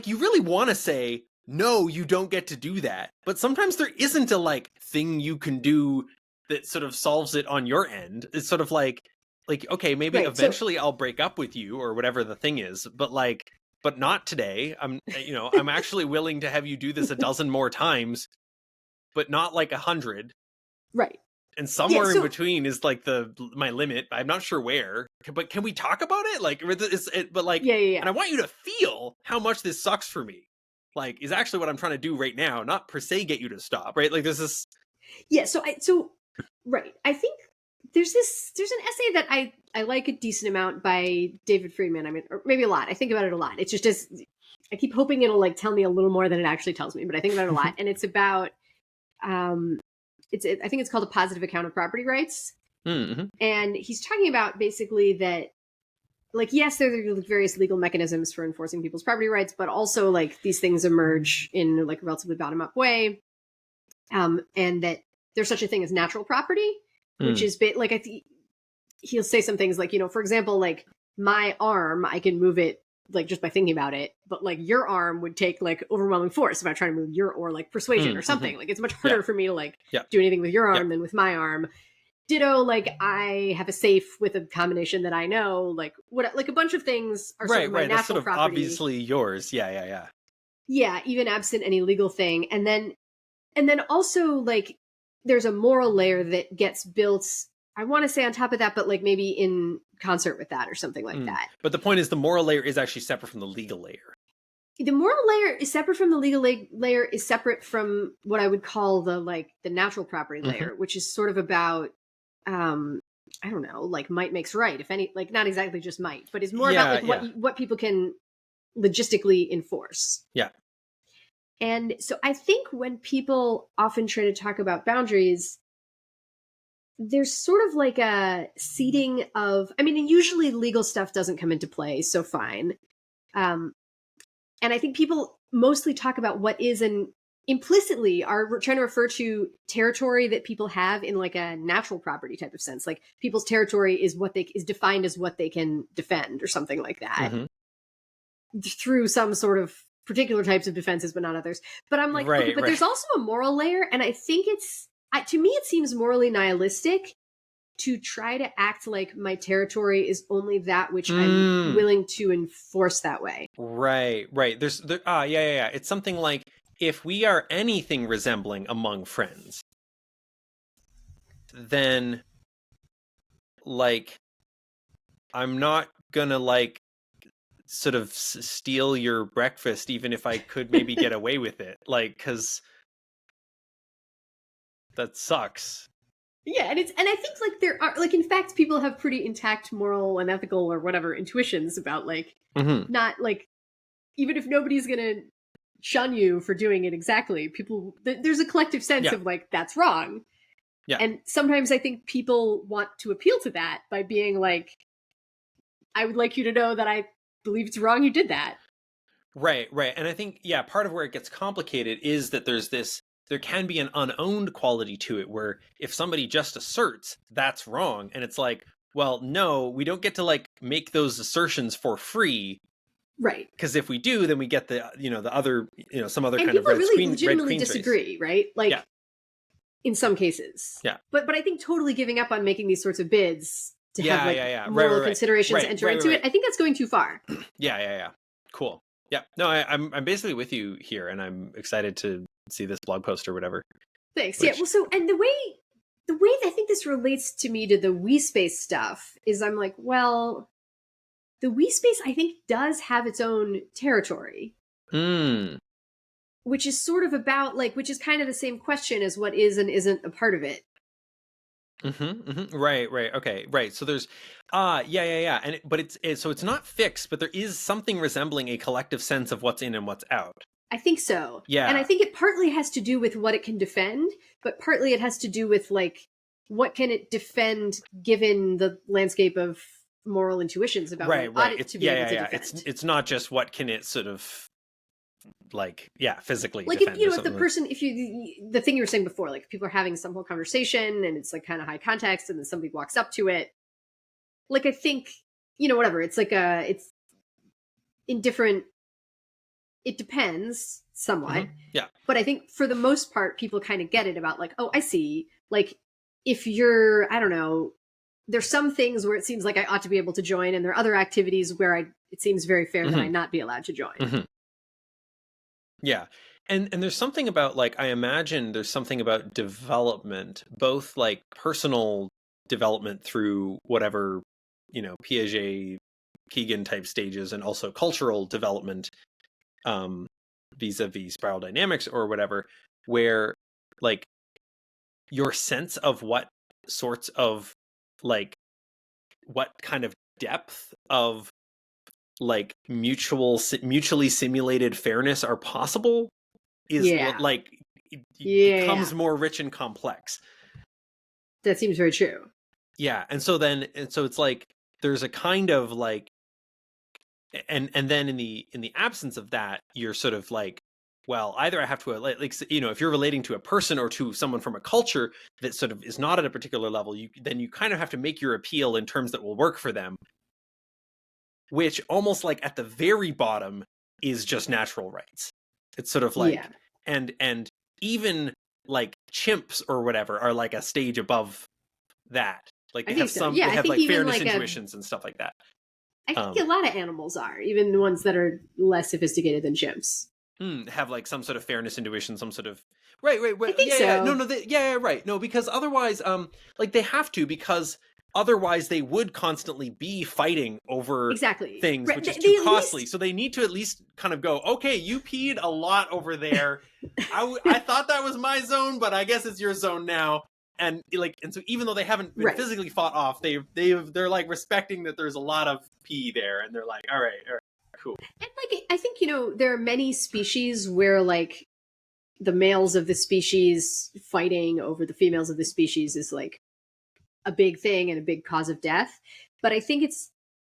Speaker 2: you really want to say, no, you don't get to do that. But sometimes there isn't a like thing you can do that sort of solves it on your end. It's sort of like, okay, maybe eventually I'll break up with you or whatever the thing is, but not today. I'm actually willing to have you do this a dozen more times, but not like 100.
Speaker 1: Right.
Speaker 2: And somewhere in between is like my limit. I'm not sure where, but can we talk about it? Like, but like,
Speaker 1: yeah.
Speaker 2: And I want you to feel how much this sucks for me. Like, is actually what I'm trying to do right now, not per se get you to stop, right? Like, this is.
Speaker 1: Yeah. So right. I think there's an essay that I like a decent amount by David Friedman. I mean, or maybe a lot. I think about it a lot. It's just I keep hoping it'll like tell me a little more than it actually tells me, but I think about it a lot. And it's about, I think it's called A Positive Account of Property Rights.
Speaker 2: Mm-hmm.
Speaker 1: And he's talking about basically that, like, yes, there are various legal mechanisms for enforcing people's property rights, but also like these things emerge in like a relatively bottom-up way. And that there's such a thing as natural property, which is like, I think he'll say some things like, for example, like my arm, I can move it like just by thinking about it, but like your arm would take like overwhelming force if I try to move or like persuasion or something. Like it's much harder for me to like do anything with your arm than with my arm. ditto, like I have a safe with a combination that I know, like what, like a bunch of things are sort of my
Speaker 2: Right. That's
Speaker 1: natural
Speaker 2: sort of
Speaker 1: property.
Speaker 2: obviously yours. Yeah.
Speaker 1: Yeah, even absent any legal thing. And then also like there's a moral layer that gets built, I want to say on top of that, but like maybe in concert with that or something like that.
Speaker 2: But the point is the moral layer is actually separate from the legal layer.
Speaker 1: The moral layer is separate from the legal layer, is separate from what I would call the natural property layer, which is sort of about I don't know, like might makes right, if any, like not exactly just might, but is more about like what people can logistically enforce.
Speaker 2: Yeah.
Speaker 1: And so I think when people often try to talk about boundaries, there's sort of like a seeding of, I mean, usually legal stuff doesn't come into play, so fine. And I think people mostly talk about what is, and implicitly are trying to refer to territory that people have in like a natural property type of sense. Like people's territory is is defined as what they can defend or something like that through some sort of particular types of defenses, but not others. But I'm like, okay, but there's also a moral layer. And I think to me, it seems morally nihilistic to try to act like my territory is only that which I'm willing to enforce that way.
Speaker 2: Right. Yeah. It's something like, if we are anything resembling among friends, then like I'm not gonna like sort of steal your breakfast, even if I could maybe get away with it, like, because that sucks.
Speaker 1: Yeah, and I think like there are, like, in fact, people have pretty intact moral and ethical or whatever intuitions about like not like, even if nobody's gonna shun you for doing it exactly, people there's a collective sense of like that's wrong.
Speaker 2: Yeah.
Speaker 1: And sometimes I think people want to appeal to that by being like, I would like you to know that I believe it's wrong you did that.
Speaker 2: Right. And I think, yeah, part of where it gets complicated is that there can be an unowned quality to it, where if somebody just asserts that's wrong, and it's like, well, no, we don't get to like make those assertions for free.
Speaker 1: Right.
Speaker 2: Because if we do, then we get the other, some other
Speaker 1: and
Speaker 2: kind of
Speaker 1: red really legitimately disagree, race. Right? Like in some cases.
Speaker 2: Yeah.
Speaker 1: But I think totally giving up on making these sorts of bids to have moral considerations enter into it, I think that's going too far.
Speaker 2: Yeah. Cool. Yeah. No, I'm basically with you here, and I'm excited to see this blog post or whatever.
Speaker 1: Thanks. Yeah. Well, so, and the way I think this relates to me to the WeSpace stuff is I'm like, well, the WeSpace I think does have its own territory. Which is sort of about like, which is kind of the same question as what is and isn't a part of it.
Speaker 2: Right. Okay. Right. So there's, yeah. And but it's not fixed, but there is something resembling a collective sense of what's in and what's out.
Speaker 1: I think so.
Speaker 2: Yeah.
Speaker 1: And I think it partly has to do with what it can defend, but partly it has to do with like, what can it defend given the landscape of moral intuitions about what ought it to be able to defend.
Speaker 2: It's not just what can it sort of like, physically
Speaker 1: like
Speaker 2: defend,
Speaker 1: if the person, if you, the thing you were saying before, like if people are having some whole conversation and it's like kind of high context and then somebody walks up to it, like I think, whatever, it's like it's indifferent. It depends somewhat.
Speaker 2: Yeah.
Speaker 1: But I think for the most part, people kind of get it about like, oh, I see. Like if you're, I don't know, there's some things where it seems like I ought to be able to join, and there are other activities where it seems very fair that I not be allowed to join.
Speaker 2: Yeah. And there's something about like, I imagine there's something about development, both like personal development through whatever, Piaget, Keegan type stages, and also cultural development, vis-a-vis spiral dynamics or whatever, where like your sense of what sorts of like, what kind of depth of like mutually simulated fairness are possible is like it becomes more rich and complex.
Speaker 1: That seems very true.
Speaker 2: Yeah. And so it's like there's a kind of like, and then in the absence of that, you're sort of like, well, either I have to like if you're relating to a person or to someone from a culture that sort of is not at a particular level, then you kind of have to make your appeal in terms that will work for them, which almost like at the very bottom is just natural rights. It's sort of like, and even like chimps or whatever are like a stage above that. Like
Speaker 1: I
Speaker 2: they
Speaker 1: think
Speaker 2: have
Speaker 1: so.
Speaker 2: some,
Speaker 1: Yeah,
Speaker 2: they
Speaker 1: I
Speaker 2: have
Speaker 1: think
Speaker 2: like
Speaker 1: even
Speaker 2: fairness
Speaker 1: like
Speaker 2: intuitions and stuff like that.
Speaker 1: I think a lot of animals are, even the ones that are less sophisticated than chimps.
Speaker 2: Have like some sort of fairness intuition, some sort of right,
Speaker 1: I think
Speaker 2: yeah,
Speaker 1: so.
Speaker 2: no, yeah, right, no, because otherwise, like they have to, because otherwise they would constantly be fighting over
Speaker 1: Exactly.
Speaker 2: things,
Speaker 1: Right.
Speaker 2: which is
Speaker 1: They
Speaker 2: too
Speaker 1: at
Speaker 2: costly.
Speaker 1: least
Speaker 2: So they need to at least kind of go, okay, you peed a lot over there. I thought that was my zone, but I guess it's your zone now. And like, and so even though they haven't been
Speaker 1: right.
Speaker 2: physically fought off, they're like respecting that there's a lot of pee there, and they're like, all right, cool.
Speaker 1: And like I think, you know, there are many species where like the males of the species fighting over the females of the species is like a big thing and a big cause of death. But I think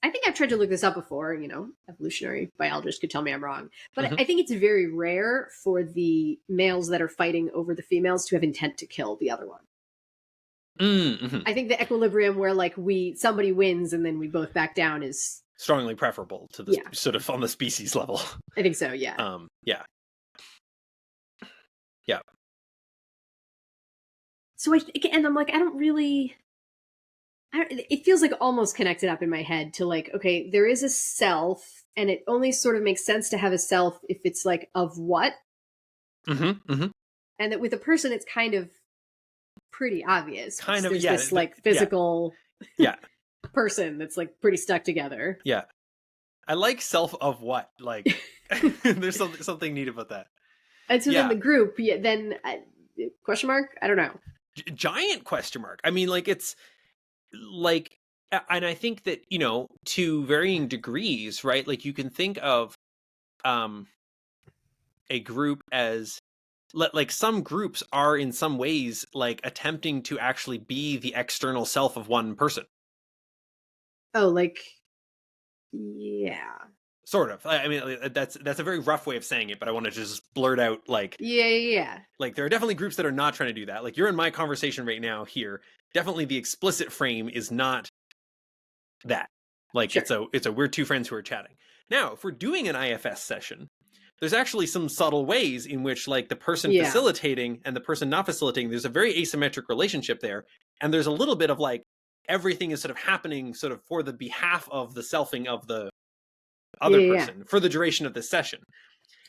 Speaker 1: I've tried to look this up before, you know, evolutionary biologists could tell me I'm wrong. But I think it's very rare for the males that are fighting over the females to have intent to kill the other one. I think the equilibrium where like somebody wins and then we both back down is
Speaker 2: strongly preferable to the sort of on the species level.
Speaker 1: I think so, yeah.
Speaker 2: Yeah.
Speaker 1: So and I'm like, it feels like almost connected up in my head to like, okay, there is a self, and it only sort of makes sense to have a self if it's like of what? And that with a person, it's kind of pretty obvious.
Speaker 2: Kind of,
Speaker 1: there's this like physical person that's like pretty stuck together.
Speaker 2: Yeah. I like self of what? Like, there's something neat about that.
Speaker 1: And so then the group, then question mark? I don't know.
Speaker 2: Giant question mark. I mean, like it's like, and I think that, you know, to varying degrees, right? Like you can think of a group as like some groups are in some ways like attempting to actually be the external self of one person.
Speaker 1: Oh, like, yeah.
Speaker 2: Sort of. I mean, that's a very rough way of saying it, but I want to just blurt out like,
Speaker 1: yeah.
Speaker 2: Like there are definitely groups that are not trying to do that. Like you're in my conversation right now here. Definitely the explicit frame is not that. Like
Speaker 1: sure.
Speaker 2: it's a we're two friends who are chatting. Now, if we're doing an IFS session, there's actually some subtle ways in which like the person facilitating and the person not facilitating, there's a very asymmetric relationship there. And there's a little bit of like everything is sort of happening sort of for the behalf of the selfing of the other person for the duration of the session.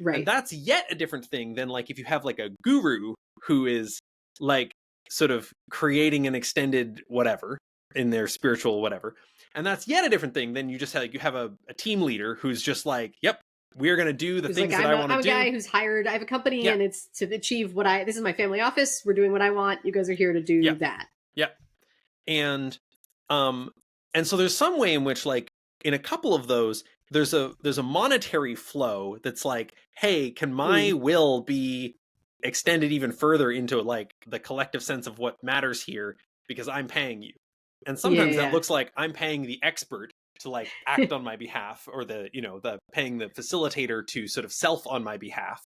Speaker 1: Right.
Speaker 2: And that's yet a different thing than like if you have like a guru who is like sort of creating an extended whatever in their spiritual whatever. And that's yet a different thing than you just have, like, you have a team leader who's just like, yep, we're going to do the things
Speaker 1: like,
Speaker 2: that I want to do.
Speaker 1: I'm a guy who's hired. I have a company and it's to achieve this is my family office. We're doing what I want. You guys are here to do that.
Speaker 2: Yep. And so there's some way in which like in a couple of those, there's a monetary flow that's like, hey, can my will be extended even further into like the collective sense of what matters here because I'm paying you. And sometimes that looks like I'm paying the expert to like act on my behalf, or the paying the facilitator to sort of self on my behalf.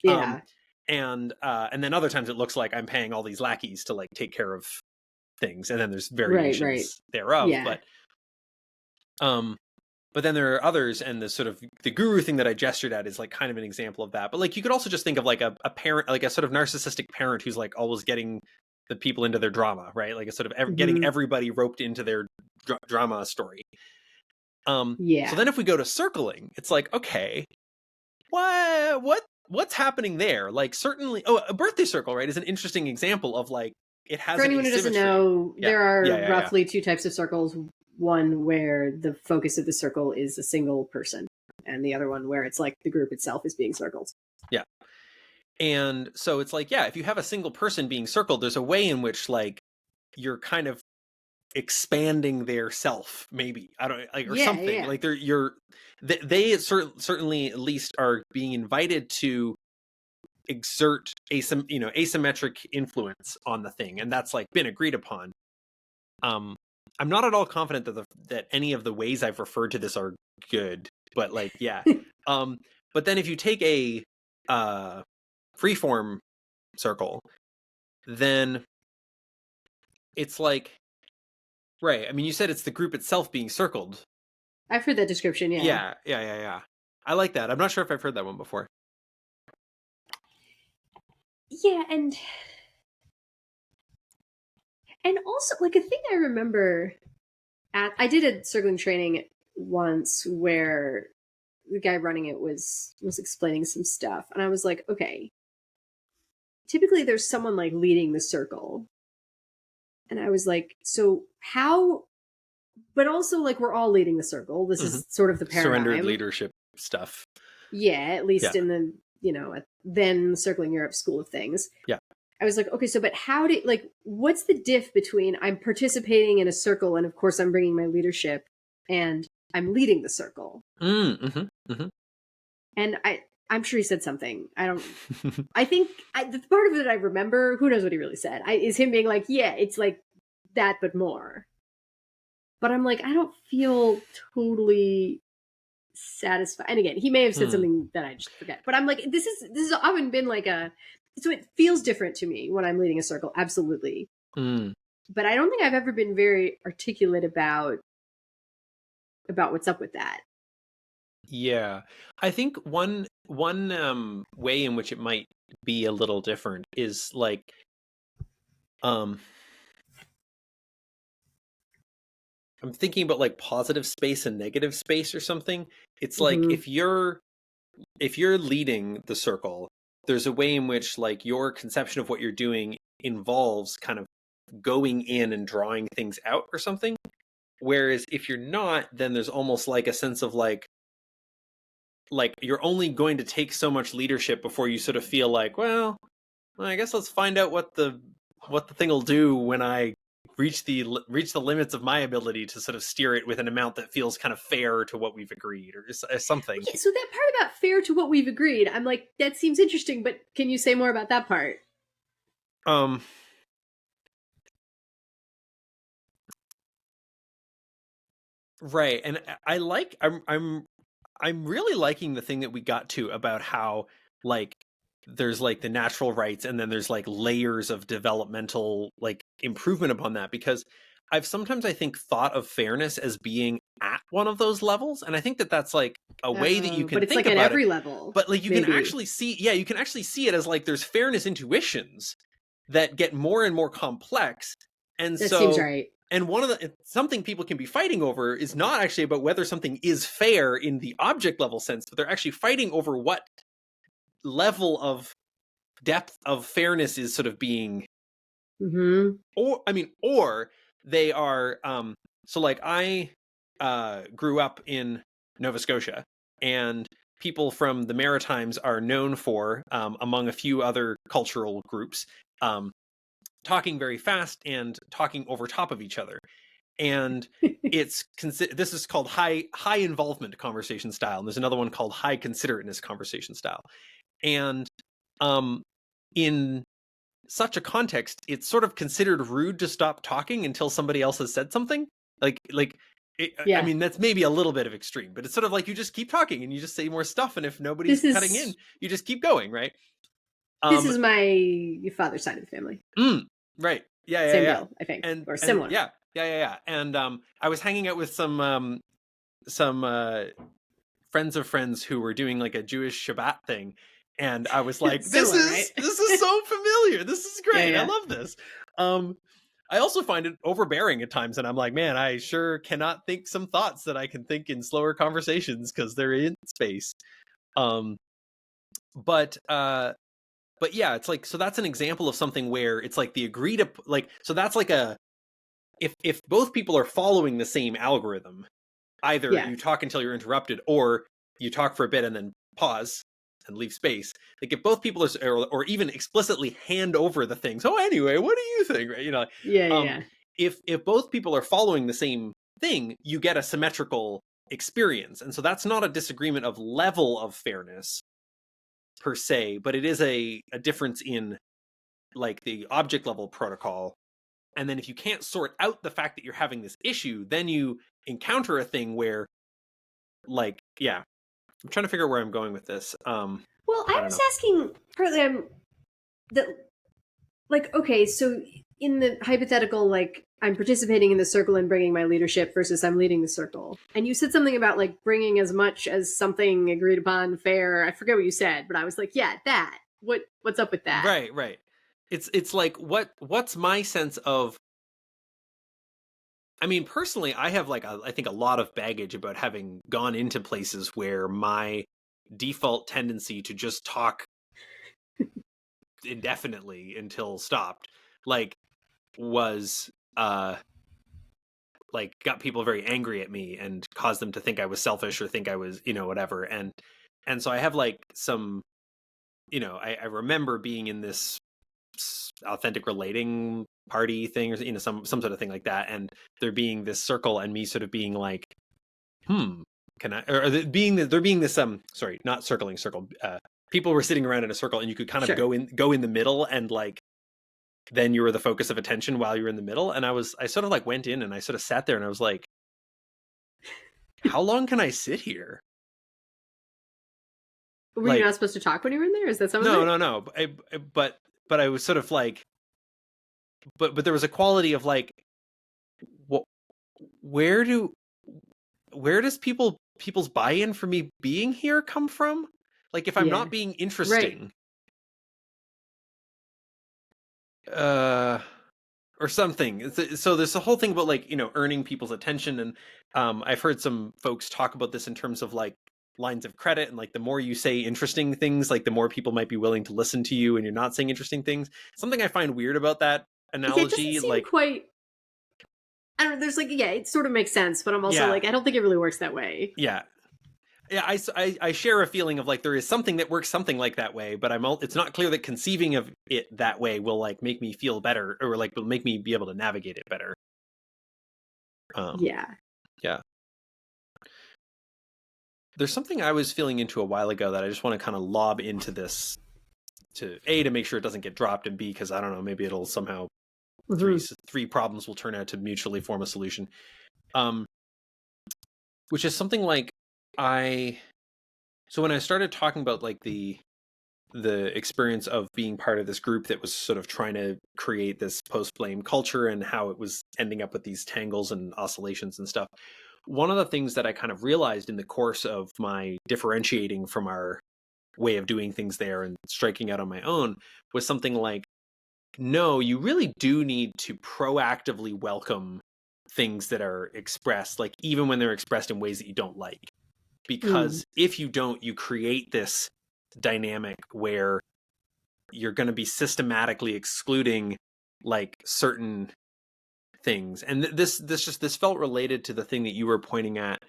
Speaker 2: And then other times it looks like I'm paying all these lackeys to like take care of things, and then there's variations thereof. But then there are others, and the sort of the guru thing that I gestured at is like kind of an example of that. But like you could also just think of like a parent, like a sort of narcissistic parent who's like always getting the people into their drama, right? Like a sort of getting everybody roped into their drama story. So then if we go to circling, it's like, okay, what's happening there? Like certainly, a birthday circle, right, is an interesting example of like it has.
Speaker 1: For anyone who doesn't know, there are roughly two types of circles. One where the focus of the circle is a single person, and the other one where it's like the group itself is being circled.
Speaker 2: Yeah. And so it's like, if you have a single person being circled, there's a way in which like you're kind of expanding their self, maybe, I don't like, or something like they certainly at least are being invited to exert asymmetric influence on the thing, and that's like been agreed upon. I'm not at all confident that any of the ways I've referred to this are good, but like but then if you take a freeform circle, then it's like, right, I mean, you said it's the group itself being circled.
Speaker 1: I've heard that description.
Speaker 2: Yeah. I like that. I'm not sure if I've heard that one before.
Speaker 1: Yeah, and And also, like, a thing I remember I did a circling training once where the guy running it was explaining some stuff, and I was like, okay, typically there's someone like leading the circle, and I was like, so how? But also, like, we're all leading the circle. This is sort of the paradigm.
Speaker 2: Surrendered leadership stuff.
Speaker 1: Yeah, at least in the then Circling Europe school of things.
Speaker 2: Yeah.
Speaker 1: I was like, okay, so but how do like what's the diff between I'm participating in a circle and of course I'm bringing my leadership and I'm leading the circle. And I'm sure he said something. I think the part of it I remember, who knows what he really said, is him being like, yeah, it's like that, but more. But I'm like, I don't feel totally satisfied. And again, he may have said something that I just forget. But I'm like, this has often been like so it feels different to me when I'm leading a circle, absolutely. But I don't think I've ever been very articulate about what's up with that.
Speaker 2: Yeah, I think one way in which it might be a little different is like, I'm thinking about like positive space and negative space or something. It's like if you're leading the circle, there's a way in which like your conception of what you're doing involves kind of going in and drawing things out or something. Whereas if you're not, then there's almost like a sense of like you're only going to take so much leadership before you sort of feel like, well, I guess let's find out what the thing will do when I reach the limits of my ability to sort of steer it with an amount that feels kind of fair to what we've agreed or something.
Speaker 1: Okay, so that part about fair to what we've agreed, I'm like, that seems interesting, but can you say more about that part?
Speaker 2: Right, and I'm really liking the thing that we got to about how like there's like the natural rights and then there's like layers of developmental like improvement upon that, because I've sometimes I think thought of fairness as being at one of those levels, and I think that that's like a way that you can
Speaker 1: but it's
Speaker 2: think
Speaker 1: like
Speaker 2: about
Speaker 1: at every
Speaker 2: it.
Speaker 1: level.
Speaker 2: But like you can actually see, you can actually see it as like there's fairness intuitions that get more and more complex, and
Speaker 1: that
Speaker 2: so
Speaker 1: seems right.
Speaker 2: And one of the something people can be fighting over is not actually about whether something is fair in the object level sense, but they're actually fighting over what level of depth of fairness is sort of being, or they are. So like I grew up in Nova Scotia, and people from the Maritimes are known for, among a few other cultural groups, talking very fast and talking over top of each other. And this is called high involvement conversation style, and there's another one called high considerateness conversation style. And in such a context, it's sort of considered rude to stop talking until somebody else has said something. I mean, that's maybe a little bit of extreme, but it's sort of like you just keep talking and you just say more stuff, and if nobody's cutting in, you just keep going, right?
Speaker 1: This is my father's side of the family.
Speaker 2: Right. Yeah.
Speaker 1: Same deal, I think, or similar.
Speaker 2: Yeah. And I was hanging out with some friends of friends who were doing like a Jewish Shabbat thing, and I was like, this is so familiar. This is great. I love this. I also find it overbearing at times, and I'm like, man, I sure cannot think some thoughts that I can think in slower conversations because they're in space. But yeah, it's like, so that's an example of something where it's like the agreed up, like, so that's like if both people are following the same algorithm, either you talk until you're interrupted or you talk for a bit and then pause and leave space. Like if both people are, or even explicitly hand over the things. Oh, anyway, what do you think? Right? If both people are following the same thing, you get a symmetrical experience. And so that's not a disagreement of level of fairness per se, but it is a difference in like the object level protocol. And then if you can't sort out the fact that you're having this issue, then you encounter a thing where like, I'm trying to figure out where I'm going with this.
Speaker 1: Well, I was asking partly like, okay, so in the hypothetical, like I'm participating in the circle and bringing my leadership versus I'm leading the circle. And you said something about like bringing as much as something agreed upon fair. I forget what you said, but I was like, yeah, that. What's up with that?
Speaker 2: Right. It's like what's my sense of I mean, personally, I have like I think a lot of baggage about having gone into places where my default tendency to just talk indefinitely until stopped, like, was like got people very angry at me and caused them to think I was selfish or think I was, whatever. And so I have like some, I remember being in this authentic relating party thing, or some sort of thing like that, and there being this circle and me sort of being like, can I, or there being this sorry, not circle, people were sitting around in a circle and you could kind of
Speaker 1: Sure.
Speaker 2: go in the middle, and like then you were the focus of attention while you were in the middle. And I sort of like went in and I sort of sat there and I was like, how long can I sit here?
Speaker 1: Were you
Speaker 2: Like,
Speaker 1: not supposed to talk when you were in there? Is that some of
Speaker 2: no,
Speaker 1: it?
Speaker 2: no, no. But I was sort of like, but there was a quality of like, what, where does people's buy-in for me being here come from? Like, if I'm
Speaker 1: Yeah.
Speaker 2: not being
Speaker 1: Right.
Speaker 2: interesting, or something. So there's a whole thing about like, earning people's attention. And I've heard some folks talk about this in terms of like lines of credit, and like the more you say interesting things, like the more people might be willing to listen to you, and you're not saying interesting things. Something I find weird about that
Speaker 1: Yeah, it doesn't
Speaker 2: analogy,
Speaker 1: seem
Speaker 2: like,
Speaker 1: quite. I don't know. There's like, yeah, it sort of makes sense, but I'm also
Speaker 2: yeah,
Speaker 1: like, I don't think it really works that way.
Speaker 2: yeah. Yeah, I share a feeling of like there is something that works something like that way, but it's not clear that conceiving of it that way will like make me feel better, or like will make me be able to navigate it better.
Speaker 1: Yeah.
Speaker 2: Yeah. There's something I was feeling into a while ago that I just want to kind of lob into this, to make sure it doesn't get dropped, and B, because I don't know, maybe it'll somehow three problems will turn out to mutually form a solution. Which is something like so when I started talking about like the experience of being part of this group that was sort of trying to create this post-blame culture, and how it was ending up with these tangles and oscillations and stuff. One of the things that I kind of realized in the course of my differentiating from our way of doing things there and striking out on my own was something like, no, you really do need to proactively welcome things that are expressed, like even when they're expressed in ways that you don't like. Because if you don't, you create this dynamic where you're going to be systematically excluding like certain things. And this felt related to the thing that you were pointing at,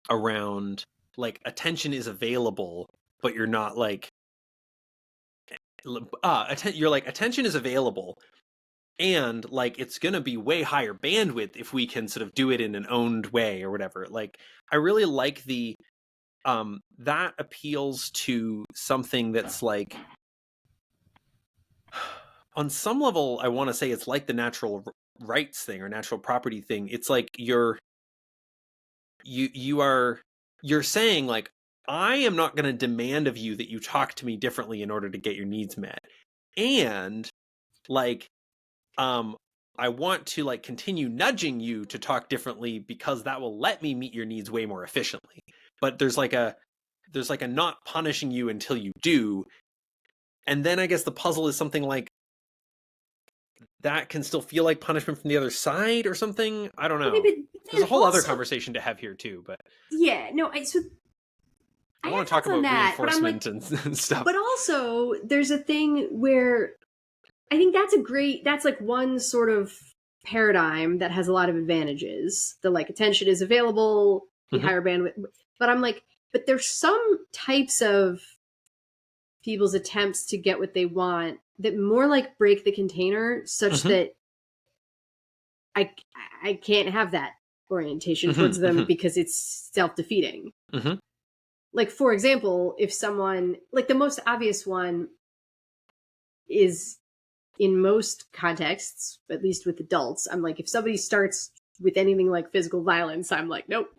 Speaker 2: around like attention is available, but you're not like, you're like, attention is available, and like it's going to be way higher bandwidth if we can sort of do it in an owned way or whatever. Like, I really like the that appeals to something that's like, on some level, I want to say it's like the natural rights thing or natural property thing. It's like you're saying like, I am not going to demand of you that you talk to me differently in order to get your needs met. And like, I want to like continue nudging you to talk differently because that will let me meet your needs way more efficiently. But there's like a not punishing you until you do. And then I guess the puzzle is something like that can still feel like punishment from the other side or something. I don't know. There's a whole other conversation to have here too, but
Speaker 1: yeah, no,
Speaker 2: I
Speaker 1: I
Speaker 2: want
Speaker 1: have
Speaker 2: to talk
Speaker 1: thoughts on
Speaker 2: about
Speaker 1: that, but I'm
Speaker 2: reinforcement
Speaker 1: like,
Speaker 2: and stuff.
Speaker 1: but also there's a thing where I think that's like one sort of paradigm that has a lot of advantages. The like attention is available, the higher bandwidth. But I'm like, but there's some types of people's attempts to get what they want that more like break the container such that I can't have that orientation towards them because it's self-defeating. Like, for example, if someone, like the most obvious one is in most contexts, at least with adults, I'm like, if somebody starts with anything like physical violence, I'm like, nope.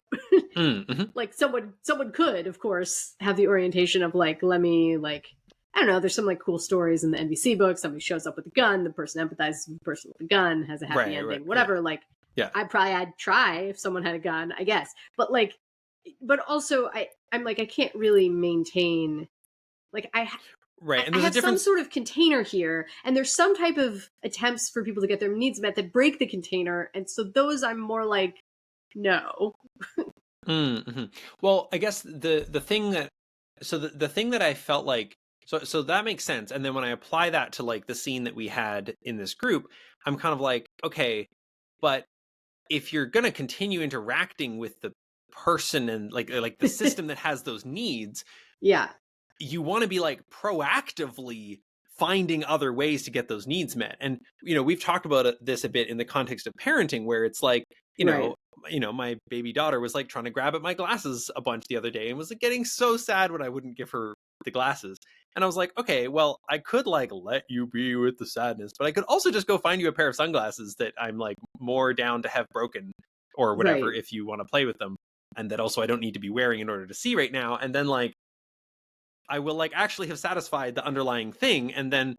Speaker 1: Like someone could, of course, have the orientation of like, let me like, I don't know, there's some like cool stories in the NBC book. Somebody shows up with a gun, the person empathizes with the person with the gun, has a happy ending, whatever. Yeah. Like, yeah, I'd try if someone had a gun, I guess. But like, but also I'm like, I can't really maintain, like
Speaker 2: Right. And
Speaker 1: I
Speaker 2: there's a
Speaker 1: have some
Speaker 2: difference.
Speaker 1: sort of container here, and there's some type of attempts for people to get their needs met that break the container. And so those I'm more like, no.
Speaker 2: Mm-hmm. Well, I guess the thing that the thing that I felt like so that makes sense. And then when I apply that to like the scene that we had in this group, I'm kind of like, okay, but if you're going to continue interacting with the person and like the system that has those needs,
Speaker 1: Yeah.
Speaker 2: you want to be like proactively finding other ways to get those needs met. And we've talked about this a bit in the context of parenting, where it's like,
Speaker 1: Right.
Speaker 2: my baby daughter was like trying to grab at my glasses a bunch the other day and was like getting so sad when I wouldn't give her the glasses. And I was like, okay, well, I could like let you be with the sadness, but I could also just go find you a pair of sunglasses that I'm like more down to have broken or whatever
Speaker 1: Right.
Speaker 2: if you want to play with them, and that also I don't need to be wearing in order to see right now. And then like I will like actually have satisfied the underlying thing, and then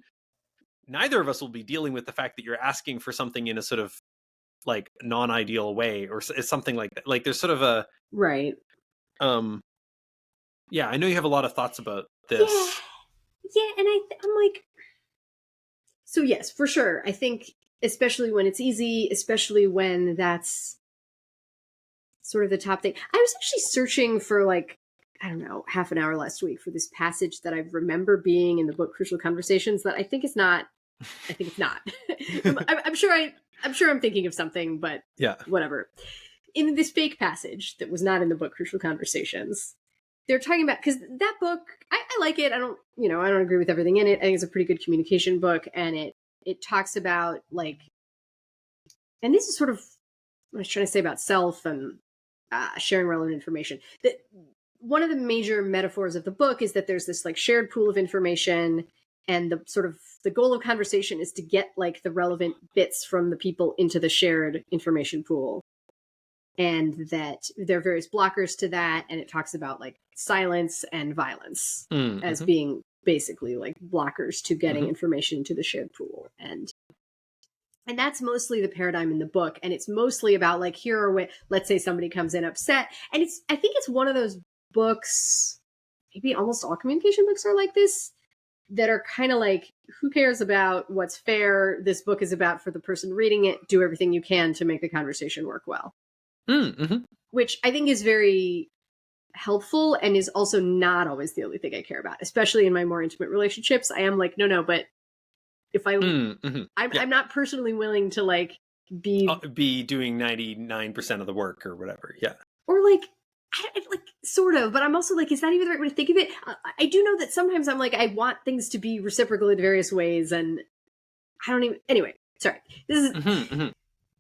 Speaker 2: neither of us will be dealing with the fact that you're asking for something in a sort of like non-ideal way or something like that. Like there's sort of a
Speaker 1: Right.
Speaker 2: Yeah, I know you have a lot of thoughts about
Speaker 1: Yeah.
Speaker 2: this.
Speaker 1: Yeah. And I'm like, so yes, for sure. I think especially when it's easy, especially when that's sort of the top thing. I was actually searching for like, I don't know, half an hour last week for this passage that I remember being in the book Crucial Conversations that I think it's not. I'm sure I'm thinking of something, but
Speaker 2: Yeah.
Speaker 1: whatever. In this fake passage that was not in the book Crucial Conversations, they're talking about, because that book, I like it. I don't agree with everything in it. I think it's a pretty good communication book, and it talks about like, and this is sort of what I was trying to say about self and sharing relevant information. That one of the major metaphors of the book is that there's this like shared pool of information, and the sort of the goal of conversation is to get like the relevant bits from the people into the shared information pool, and that there are various blockers to that. And it talks about like silence and violence as being basically like blockers to getting information into the shared pool. And that's mostly the paradigm in the book. And it's mostly about like, here are let's say somebody comes in upset. And I think it's one of those books, maybe almost all communication books are like this, that are kind of like, who cares about what's fair? This book is about for the person reading it. Do everything you can to make the conversation work well. Which I think is very helpful and is also not always the only thing I care about, especially in my more intimate relationships. I am like, no, but if I'm not personally willing to like
Speaker 2: be doing 99% of the work or whatever. Yeah.
Speaker 1: Or like, like sort of, but I'm also like, is that even the right way to think of it? I do know that sometimes I'm like, I want things to be reciprocal in various ways, and I don't even, anyway, sorry. This is,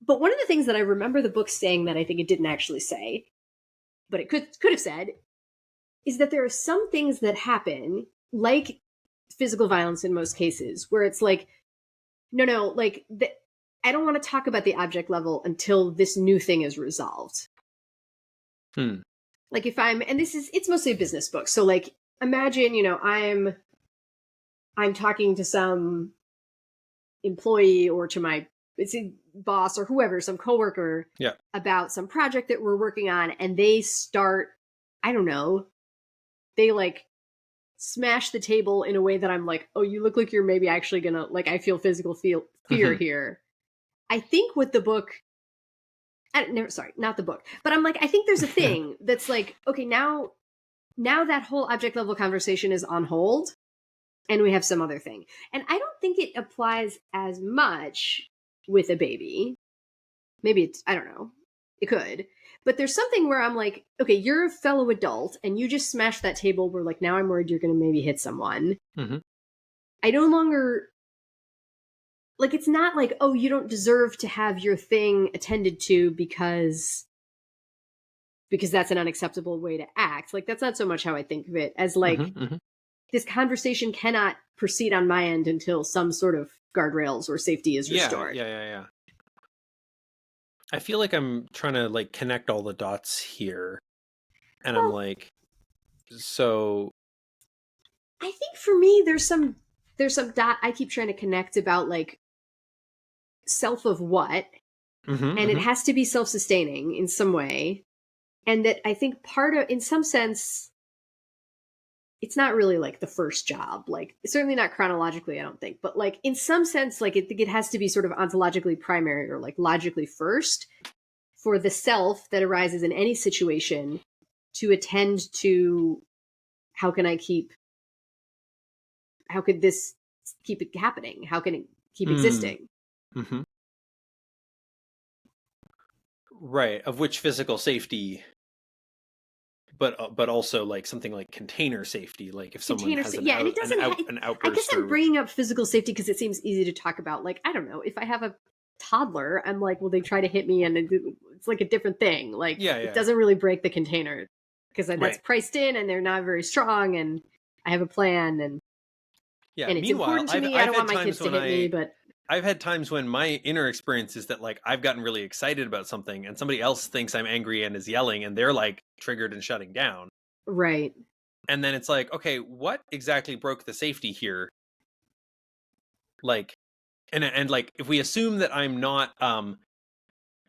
Speaker 1: but one of the things that I remember the book saying that I think it didn't actually say, but it could have said, is that there are some things that happen, like physical violence in most cases, where it's like, no, like I don't want to talk about the object level until this new thing is resolved. Like if and it's mostly a business book. So like, imagine, I'm talking to some employee or to my boss or whoever, some coworker, about some project that we're working on, and they start, I don't know, they like smash the table in a way that I'm like, oh, you look like you're maybe actually gonna, like, I feel physical fear here. I think with the book, sorry, not the book, but I'm like, I think there's a thing that's like, okay, now that whole object level conversation is on hold, and we have some other thing. And I don't think it applies as much with a baby. Maybe I don't know. It could. But there's something where I'm like, okay, you're a fellow adult and you just smashed that table where like, now I'm worried you're going to maybe hit someone. I no longer, like, it's not like, oh, you don't deserve to have your thing attended to because that's an unacceptable way to act. Like, that's not so much how I think of it as like, this conversation cannot proceed on my end until some sort of guardrails or safety is restored.
Speaker 2: Yeah. I feel like I'm trying to like connect all the dots here. And I'm like, so
Speaker 1: I think for me, there's some dot I keep trying to connect about like self of what, and it has to be self-sustaining in some way. And that I think part of, in some sense, it's not really like the first job, like certainly not chronologically, I don't think, but like in some sense, like it has to be sort of ontologically primary or like logically first for the self that arises in any situation to attend to how could this keep it happening? How can it keep existing?
Speaker 2: Mm-hmm. Right. Of which physical safety, but also like something like container safety, like if someone has
Speaker 1: and it doesn't.
Speaker 2: an outburst.
Speaker 1: I guess I'm bringing up physical safety because it seems easy to talk about. Like, I don't know, if I have a toddler, I'm like, well, they try to hit me, and it's like a different thing. Like, it doesn't really break the container because that's priced in, and they're not very strong, and I have a plan, and it's important to me. I don't want my kids to hit me, but
Speaker 2: I've had times when my inner experience is that like I've gotten really excited about something and somebody else thinks I'm angry and is yelling and they're like triggered and shutting down.
Speaker 1: Right.
Speaker 2: And then it's like, okay, what exactly broke the safety here? Like, and like if we assume that I'm not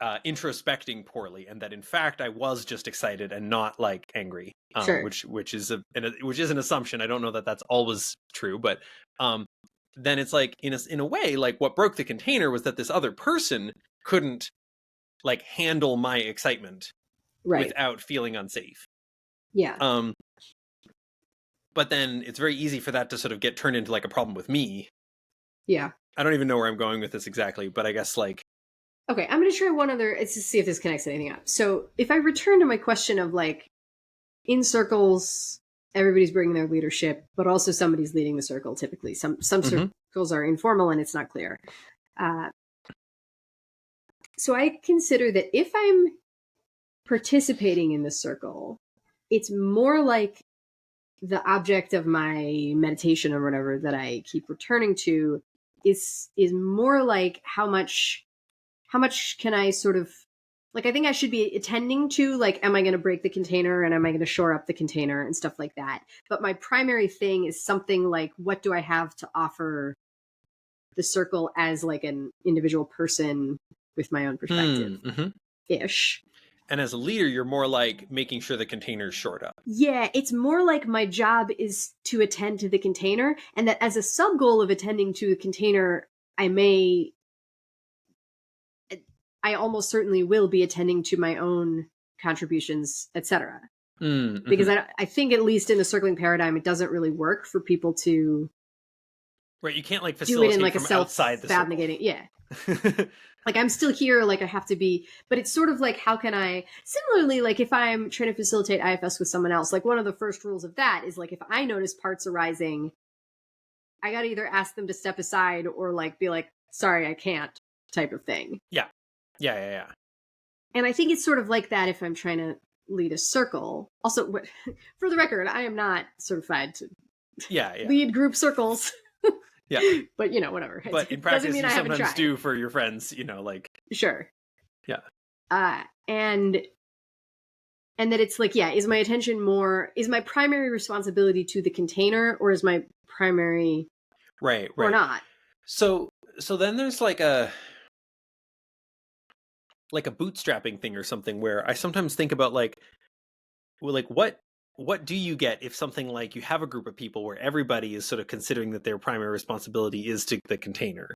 Speaker 2: introspecting poorly and that in fact I was just excited and not like angry,
Speaker 1: sure.
Speaker 2: which is an assumption. I don't know that that's always true, but then it's like in a way, like what broke the container was that this other person couldn't like handle my excitement without feeling unsafe.
Speaker 1: Yeah.
Speaker 2: But then it's very easy for that to sort of get turned into like a problem with me.
Speaker 1: Yeah.
Speaker 2: I don't even know where I'm going with this exactly, but I guess like.
Speaker 1: Okay, I'm going to try one other, it's to see if this connects anything up. So if I return to my question of like, in circles, everybody's bringing their leadership, but also somebody's leading the circle typically. Some circles are informal and it's not clear. So I consider that if I'm participating in the circle, it's more like the object of my meditation or whatever that I keep returning to is more like how much can I sort of, like, I think I should be attending to, like, am I going to break the container and am I going to shore up the container and stuff like that. But my primary thing is something like, what do I have to offer the circle as like an individual person with my own perspective ish.
Speaker 2: And as a leader, you're more like making sure the container's shored up.
Speaker 1: Yeah, it's more like my job is to attend to the container, and that as a sub goal of attending to the container, I almost certainly will be attending to my own contributions, etc. Because I think at least in the circling paradigm, it doesn't really work for people to
Speaker 2: you can't like facilitate
Speaker 1: do it in like
Speaker 2: from
Speaker 1: a self
Speaker 2: outside the circle.
Speaker 1: Yeah. Like I'm still here, like I have to be, but it's sort of like, how can I, similarly, like if I'm trying to facilitate IFS with someone else, like one of the first rules of that is like, if I notice parts arising, I got to either ask them to step aside or like be like, sorry, I can't type of thing.
Speaker 2: Yeah.
Speaker 1: And I think it's sort of like that if I'm trying to lead a circle. Also, for the record, I am not certified to lead group circles.
Speaker 2: Yeah.
Speaker 1: But, whatever.
Speaker 2: But in practice, you sometimes do for your friends, like.
Speaker 1: Sure.
Speaker 2: Yeah.
Speaker 1: And that it's like, is my attention is my primary responsibility to the container, or is my primary or not?
Speaker 2: So then there's like a bootstrapping thing or something where I sometimes think about like what do you get if something like you have a group of people where everybody is sort of considering that their primary responsibility is to the container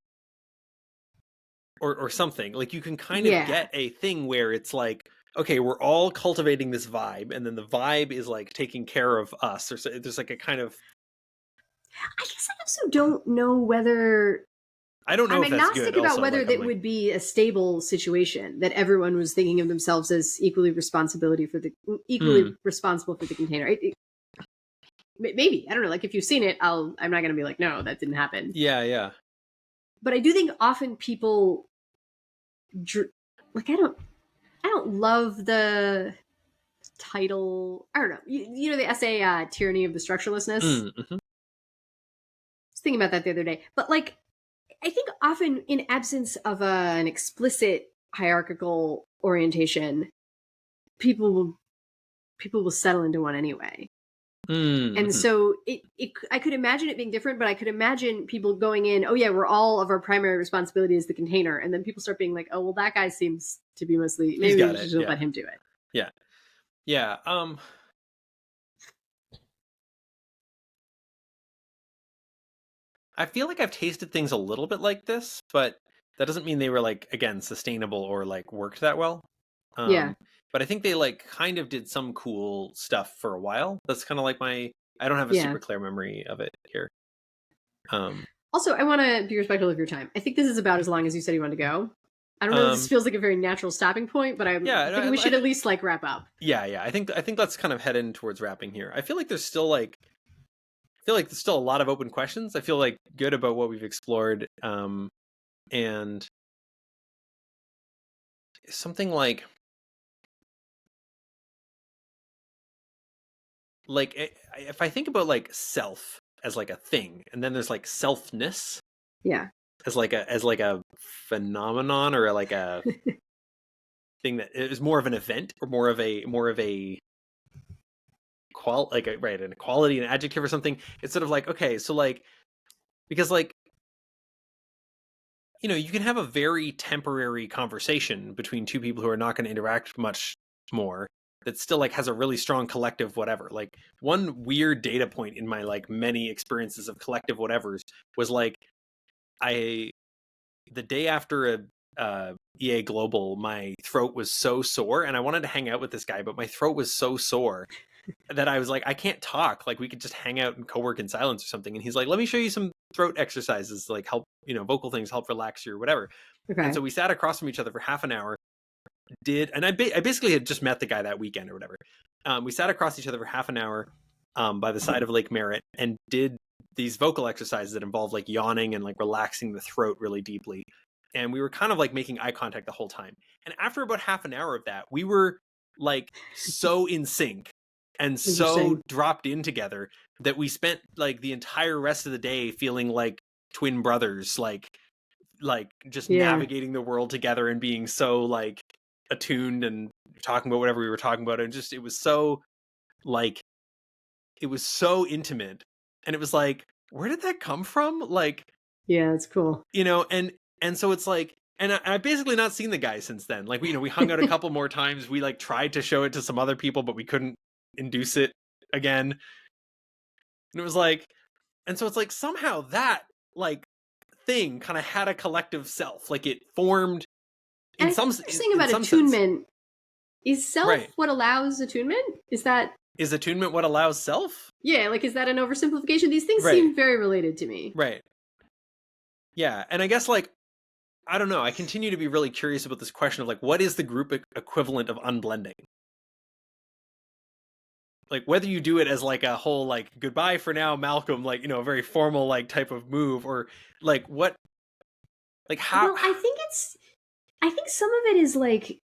Speaker 2: or something, like you can kind of get a thing where it's like, okay, we're all cultivating this vibe, and then the vibe is like taking care of us, or so there's like a kind of,
Speaker 1: I guess I also don't know whether
Speaker 2: I don't know
Speaker 1: I'm agnostic about whether that would be a stable situation, that everyone was thinking of themselves as equally responsible for the container. Maybe, I don't know. Like if you've seen it, I'm not going to be like, no, that didn't happen.
Speaker 2: Yeah.
Speaker 1: But I do think often people, like, I don't love the title. I don't know. You know the essay, "Tyranny of the Structurelessness." I was thinking about that the other day, but like, I think often in absence of an explicit hierarchical orientation, people will settle into one anyway. And so I could imagine it being different, but I could imagine people going in, oh yeah, we're all of our primary responsibility is the container. And then people start being like, oh, well, that guy seems to be mostly, maybe we should let him do it.
Speaker 2: Yeah. I feel like I've tasted things a little bit like this, but that doesn't mean they were like, again, sustainable or like worked that well.
Speaker 1: Yeah.
Speaker 2: But I think they like kind of did some cool stuff for a while. That's kind of like I don't have a
Speaker 1: Yeah.
Speaker 2: super clear memory of it here.
Speaker 1: Also, I want to be respectful of your time. I think this is about as long as you said you wanted to go. I don't know if this feels like a very natural stopping point, but I'm thinking we should at least like wrap up.
Speaker 2: Yeah. I think let's kind of head in towards wrapping here. I feel like there's still like a lot of open questions. I feel like good about what we've explored. And something like if I think about like self as like a thing, and then there's like selfness,
Speaker 1: yeah,
Speaker 2: as like a phenomenon or like a thing that is more of an event or more of a an equality, an adjective or something. It's sort of like, okay, so like, because like, you know, you can have a very temporary conversation between two people who are not going to interact much more that still like has a really strong collective whatever. Like one weird data point in my like many experiences of collective whatevers was like the day after a EA Global, my throat was so sore and I wanted to hang out with this guy, but my throat was so sore that I was like, I can't talk. Like we could just hang out and co-work in silence or something. And he's like, let me show you some throat exercises, like help, you know, vocal things help relax you or whatever.
Speaker 1: okay.
Speaker 2: And so we sat across from each other for half an hour. I basically had just met the guy that weekend or whatever. We sat across each other for half an hour by the side of Lake Merritt and did these vocal exercises that involve like yawning and like relaxing the throat really deeply. And we were kind of like making eye contact the whole time. And after about half an hour of that, we were like so in sync and so dropped in together that we spent like the entire rest of the day feeling like twin brothers, like just navigating the world together and being so like attuned and talking about whatever we were talking about. And just it was so intimate. And it was like, where did that come from? Like,
Speaker 1: yeah, it's cool.
Speaker 2: You know, and so it's like, and I've basically not seen the guy since then. Like, we hung out a couple more times. We like tried to show it to some other people, but we couldn't induce it again. And it was like, and so it's like somehow that like thing kind of had a collective self. Like it formed in some sense.
Speaker 1: Interesting about attunement. Is self what allows attunement? Is attunement
Speaker 2: what allows self?
Speaker 1: Yeah, like is that an oversimplification? These things seem very related to me.
Speaker 2: Right. Yeah, and I guess like I don't know, I continue to be really curious about this question of like what is the group equivalent of unblending? Like whether you do it as like a whole like goodbye for now Malcolm, like, you know, a very formal like type of move, or like what, like how.
Speaker 1: Well, I think some of it is like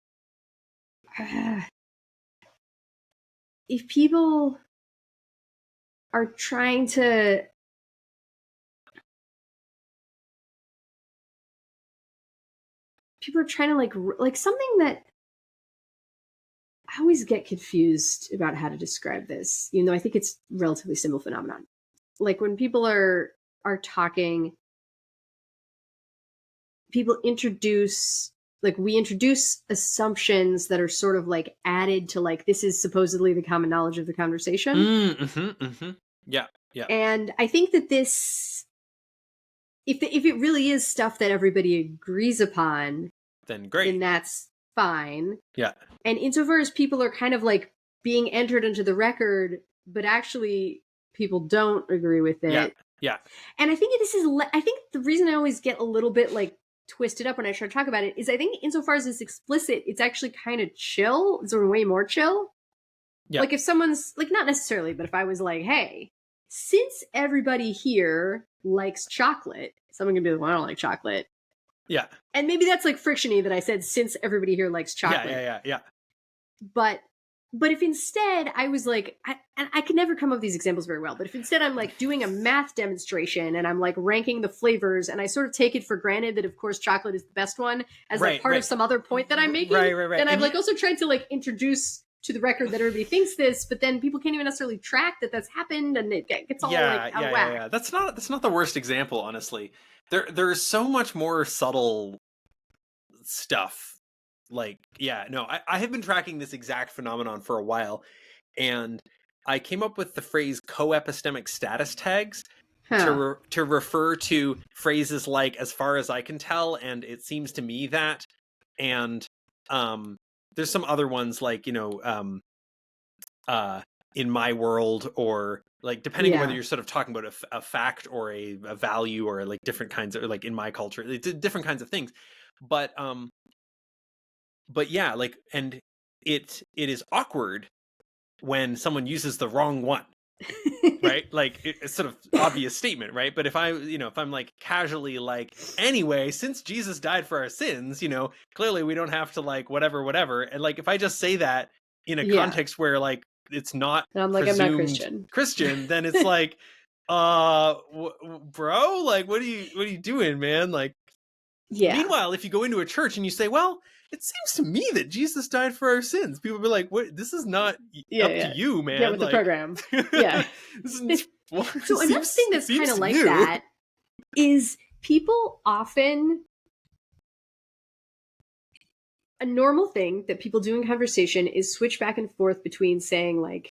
Speaker 1: if people are trying to like something that I always get confused about how to describe this, even though I think it's a relatively simple phenomenon. Like when people are talking, people introduce we introduce assumptions that are sort of like added to like this is supposedly the common knowledge of the conversation.
Speaker 2: Yeah.
Speaker 1: And I think that this, if it really is stuff that everybody agrees upon,
Speaker 2: then great.
Speaker 1: Then that's fine.
Speaker 2: Yeah.
Speaker 1: And insofar as people are kind of like being entered into the record, but actually people don't agree with it.
Speaker 2: Yeah.
Speaker 1: And I think I think the reason I always get a little bit like twisted up when I try to talk about it is I think insofar as it's explicit, it's actually kind of chill. It's sort of way more chill. Yeah. Like if someone's like, not necessarily, but if I was like, hey, since everybody here likes chocolate, someone can be like, well, I don't like chocolate.
Speaker 2: Yeah.
Speaker 1: And maybe that's like frictiony that I said, since everybody here likes chocolate.
Speaker 2: Yeah.
Speaker 1: But if instead I was like, I can never come up with these examples very well, but if instead I'm like doing a math demonstration and I'm like ranking the flavors and I sort of take it for granted that of course chocolate is the best one as like part of some other point that I'm making, then I'm like also trying to like introduce to the record that everybody thinks this, but then people can't even necessarily track that that's happened and it gets all like out of whack.
Speaker 2: Yeah. That's not the worst example, honestly. There's so much more subtle stuff. Like, yeah, no, I have been tracking this exact phenomenon for a while, and I came up with the phrase co-epistemic status tags. to refer to phrases like "as far as I can tell" and "it seems to me that," and there's some other ones like, you know, in my world, or like depending on whether you're sort of talking about a fact or a value, or like different kinds of, like in my culture, it's different kinds of things. But yeah, like, and it is awkward when someone uses the wrong one. Right, like it's sort of obvious statement, right? But if I, you know, if I'm like casually like, anyway, since Jesus died for our sins, you know, clearly we don't have to like whatever, and like if I just say that in a context where like it's not
Speaker 1: and I'm like, I'm not Christian,
Speaker 2: then it's like, bro, like what are you doing, man? Like, meanwhile, if you go into a church and you say, well, it seems to me that Jesus died for our sins, people will be like, what? This is not up to you, man.
Speaker 1: Get with
Speaker 2: like,
Speaker 1: the program. Yeah. So another thing that's kind of like that is people often, a normal thing that people do in conversation is switch back and forth between saying like,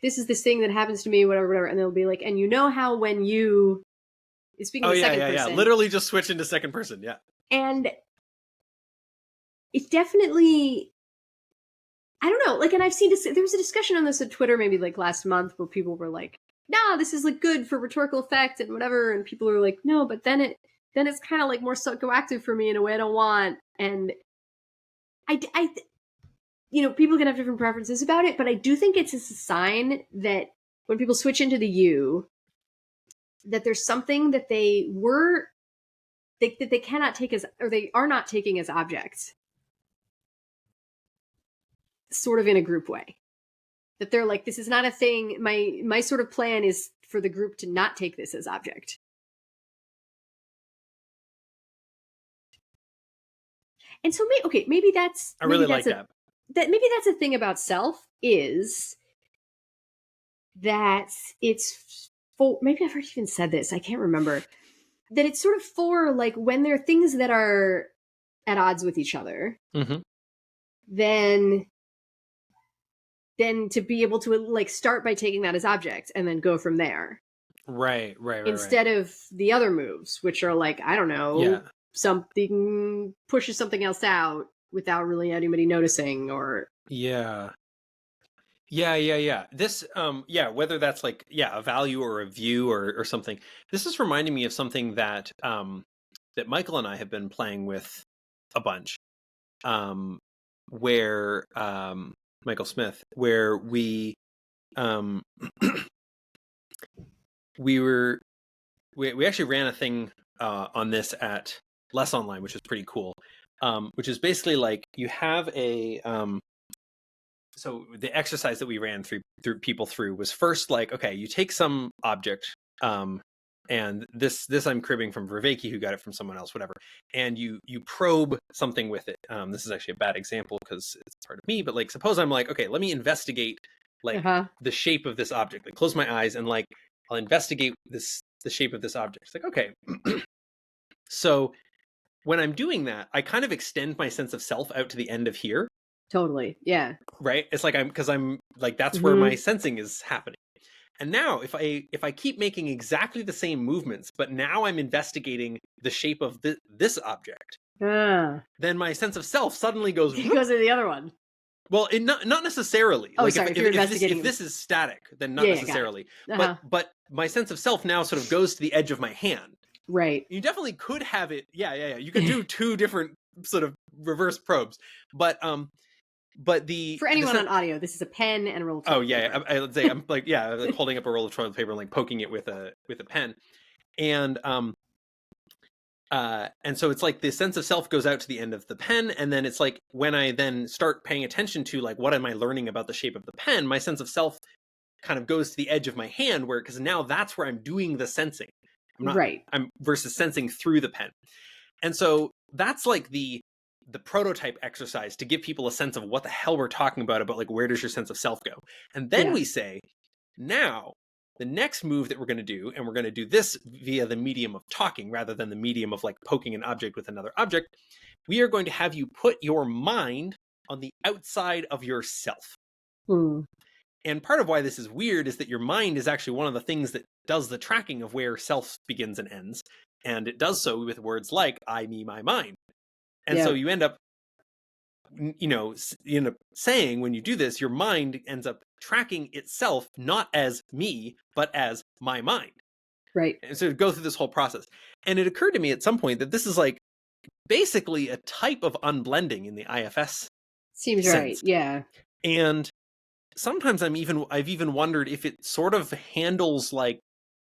Speaker 1: this is this thing that happens to me, whatever, and they'll be like, and you know how when you speaking in second person.
Speaker 2: Literally just switch into second person. Yeah.
Speaker 1: And it definitely, I don't know, like, and I've seen this, there was a discussion on this on Twitter maybe like last month where people were like, nah, this is like good for rhetorical effect and whatever, and people were like, no, but then it's kind of like more psychoactive for me in a way I don't want. And I you know, people can have different preferences about it, but I do think it's a sign that when people switch into the you, that there's something that they cannot take as, or they are not taking as objects, sort of in a group way. That they're like, this is not a thing. My sort of plan is for the group to not take this as object. And so maybe that's,
Speaker 2: I really like that.
Speaker 1: Maybe that's a thing about self, is that it's for, maybe I've already even said this, I can't remember, that it's sort of for like when there are things that are at odds with each other, then to be able to like start by taking that as object and then go from there.
Speaker 2: Right.
Speaker 1: Instead of the other moves, which are like, I don't know, something pushes something else out without really anybody noticing, or
Speaker 2: yeah. This whether that's like a value or a view or something. This is reminding me of something that that Michael and I have been playing with a bunch. Where Michael Smith, where we we actually ran a thing on this at Less Online, which is pretty cool. Which is basically like you have a so the exercise that we ran through people through was first like, okay, you take some object, and this I'm cribbing from Vervaeke, who got it from someone else, whatever, and you probe something with it. This is actually a bad example because it's part of me, but like suppose I'm like, okay, let me investigate like the shape of this object. Like close my eyes and like I'll investigate the shape of this object. It's like, okay. So when I'm doing that, I kind of extend my sense of self out to the end of here.
Speaker 1: Totally. Yeah.
Speaker 2: Right. It's like I'm like, that's where my sensing is happening. And now if I keep making exactly the same movements, but now I'm investigating the shape of this object, then my sense of self suddenly goes
Speaker 1: to the other one.
Speaker 2: Well, not necessarily.
Speaker 1: Oh, like sorry,
Speaker 2: if this is static, then not necessarily. But my sense of self now sort of goes to the edge of my hand.
Speaker 1: Right.
Speaker 2: You definitely could have it. Yeah. You could do two different sort of reverse probes, but for
Speaker 1: anyone on audio, this is a pen and a roll of toilet paper.
Speaker 2: I'd say I'm like like holding up a roll of toilet paper and like poking it with a pen, and so it's like the sense of self goes out to the end of the pen, and then it's like when I then start paying attention to like what am I learning about the shape of the pen, my sense of self kind of goes to the edge of my hand, where because now that's where I'm doing the sensing. I'm versus sensing through the pen, and so that's like the prototype exercise to give people a sense of what the hell we're talking about like where does your sense of self go. And then we say, now the next move that we're going to do, and we're going to do this via the medium of talking rather than the medium of like poking an object with another object, we are going to have you put your mind on the outside of yourself. And part of why this is weird is that your mind is actually one of the things that does the tracking of where self begins and ends. And it does so with words like I, me, my, mine. And so you end up, saying when you do this, your mind ends up tracking itself not as me, but as my mind.
Speaker 1: Right.
Speaker 2: And so to go through this whole process. And it occurred to me at some point that this is like basically a type of unblending in the IFS.
Speaker 1: Seems
Speaker 2: sense.
Speaker 1: right. Yeah.
Speaker 2: And sometimes I've even wondered if it sort of handles like,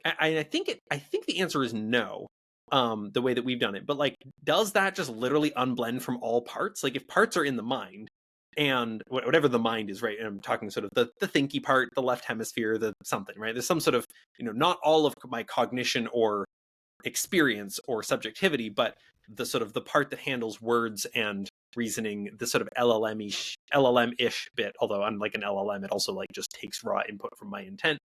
Speaker 2: I think the answer is no. The way that we've done it, but like, does that just literally unblend from all parts? Like, if parts are in the mind, and whatever the mind is, right? And I'm talking sort of the thinky part, the left hemisphere, the something, right? There's some sort of, not all of my cognition or experience or subjectivity, but the sort of the part that handles words and reasoning, the sort of LLM-ish bit. Although unlike an LLM, it also like just takes raw input from my intent.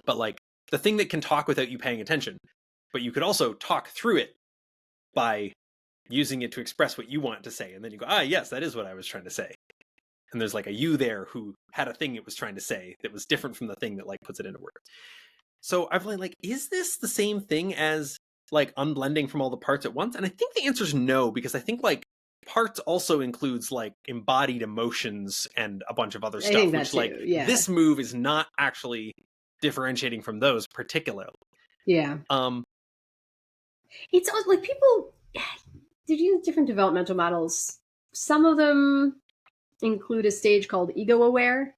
Speaker 2: But like the thing that can talk without you paying attention. But you could also talk through it by using it to express what you want to say. And then you go, yes, that is what I was trying to say. And there's like a you there who had a thing it was trying to say that was different from the thing that like puts it into words. So I've like, is this the same thing as like unblending from all the parts at once? And I think the answer is no, because I think like parts also includes like embodied emotions and a bunch of other stuff, which like this move is not actually differentiating from those particularly.
Speaker 1: Yeah. It's like people did use different developmental models. Some of them include a stage called ego aware.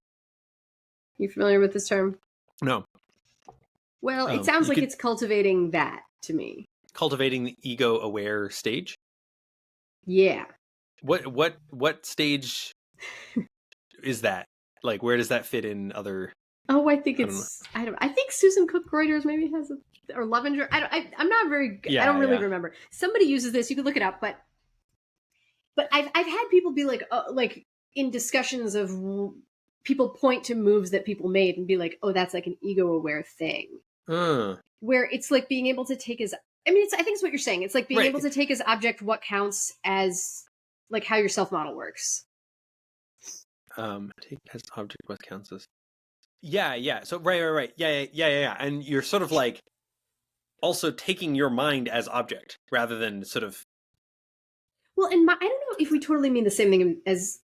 Speaker 1: You familiar with this term?
Speaker 2: No.
Speaker 1: Well, it sounds like it's cultivating that to me.
Speaker 2: Cultivating the ego aware stage?
Speaker 1: Yeah.
Speaker 2: What stage is that? Like, where does that fit in other?
Speaker 1: Oh, I think I think Susan Cook Reuters maybe has or Lovinger. I'm not very. I don't really remember. Somebody uses this. You could look it up, but I've had people be like in discussions of people point to moves that people made and be like, oh, that's like an ego aware thing, where it's like being able to take as. I mean, I think it's what you're saying. It's like being able to take as object what counts as like how your self model works.
Speaker 2: Take as object what counts as. Yeah. So right. Yeah. And you're sort of like also taking your mind as object rather than sort of.
Speaker 1: Well, and I don't know if we totally mean the same thing as.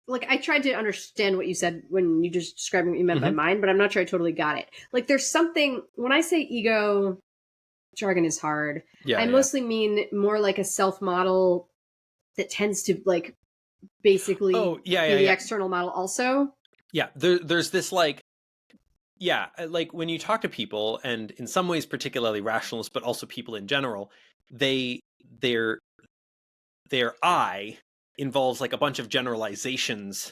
Speaker 1: Like, I tried to understand what you said when you just describing what you meant by mind, but I'm not sure I totally got it. Like, there's something when I say ego, jargon is hard. I mostly mean more like a self model that tends to like basically be the external model also. Yeah,
Speaker 2: there's this like, like when you talk to people, and in some ways particularly rationalists, but also people in general, their I involves like a bunch of generalizations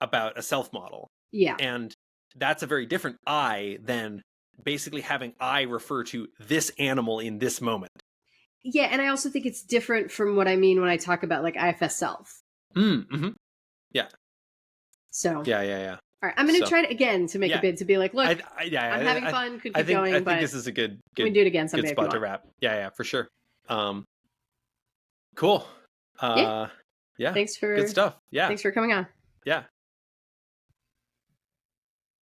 Speaker 2: about a self model.
Speaker 1: Yeah.
Speaker 2: And that's a very different I than basically having I refer to this animal in this moment.
Speaker 1: Yeah, and I also think it's different from what I mean when I talk about like IFS Self.
Speaker 2: Yeah.
Speaker 1: So.
Speaker 2: Yeah.
Speaker 1: All right, I'm going to try it again to make a bid to be like, look, I'm having fun, could keep going.
Speaker 2: I think this is a good
Speaker 1: we can do it again someday.
Speaker 2: Good spot to wrap. Yeah, for sure. Cool. Yeah. Thanks for good stuff. Yeah.
Speaker 1: Thanks for coming on.
Speaker 2: Yeah.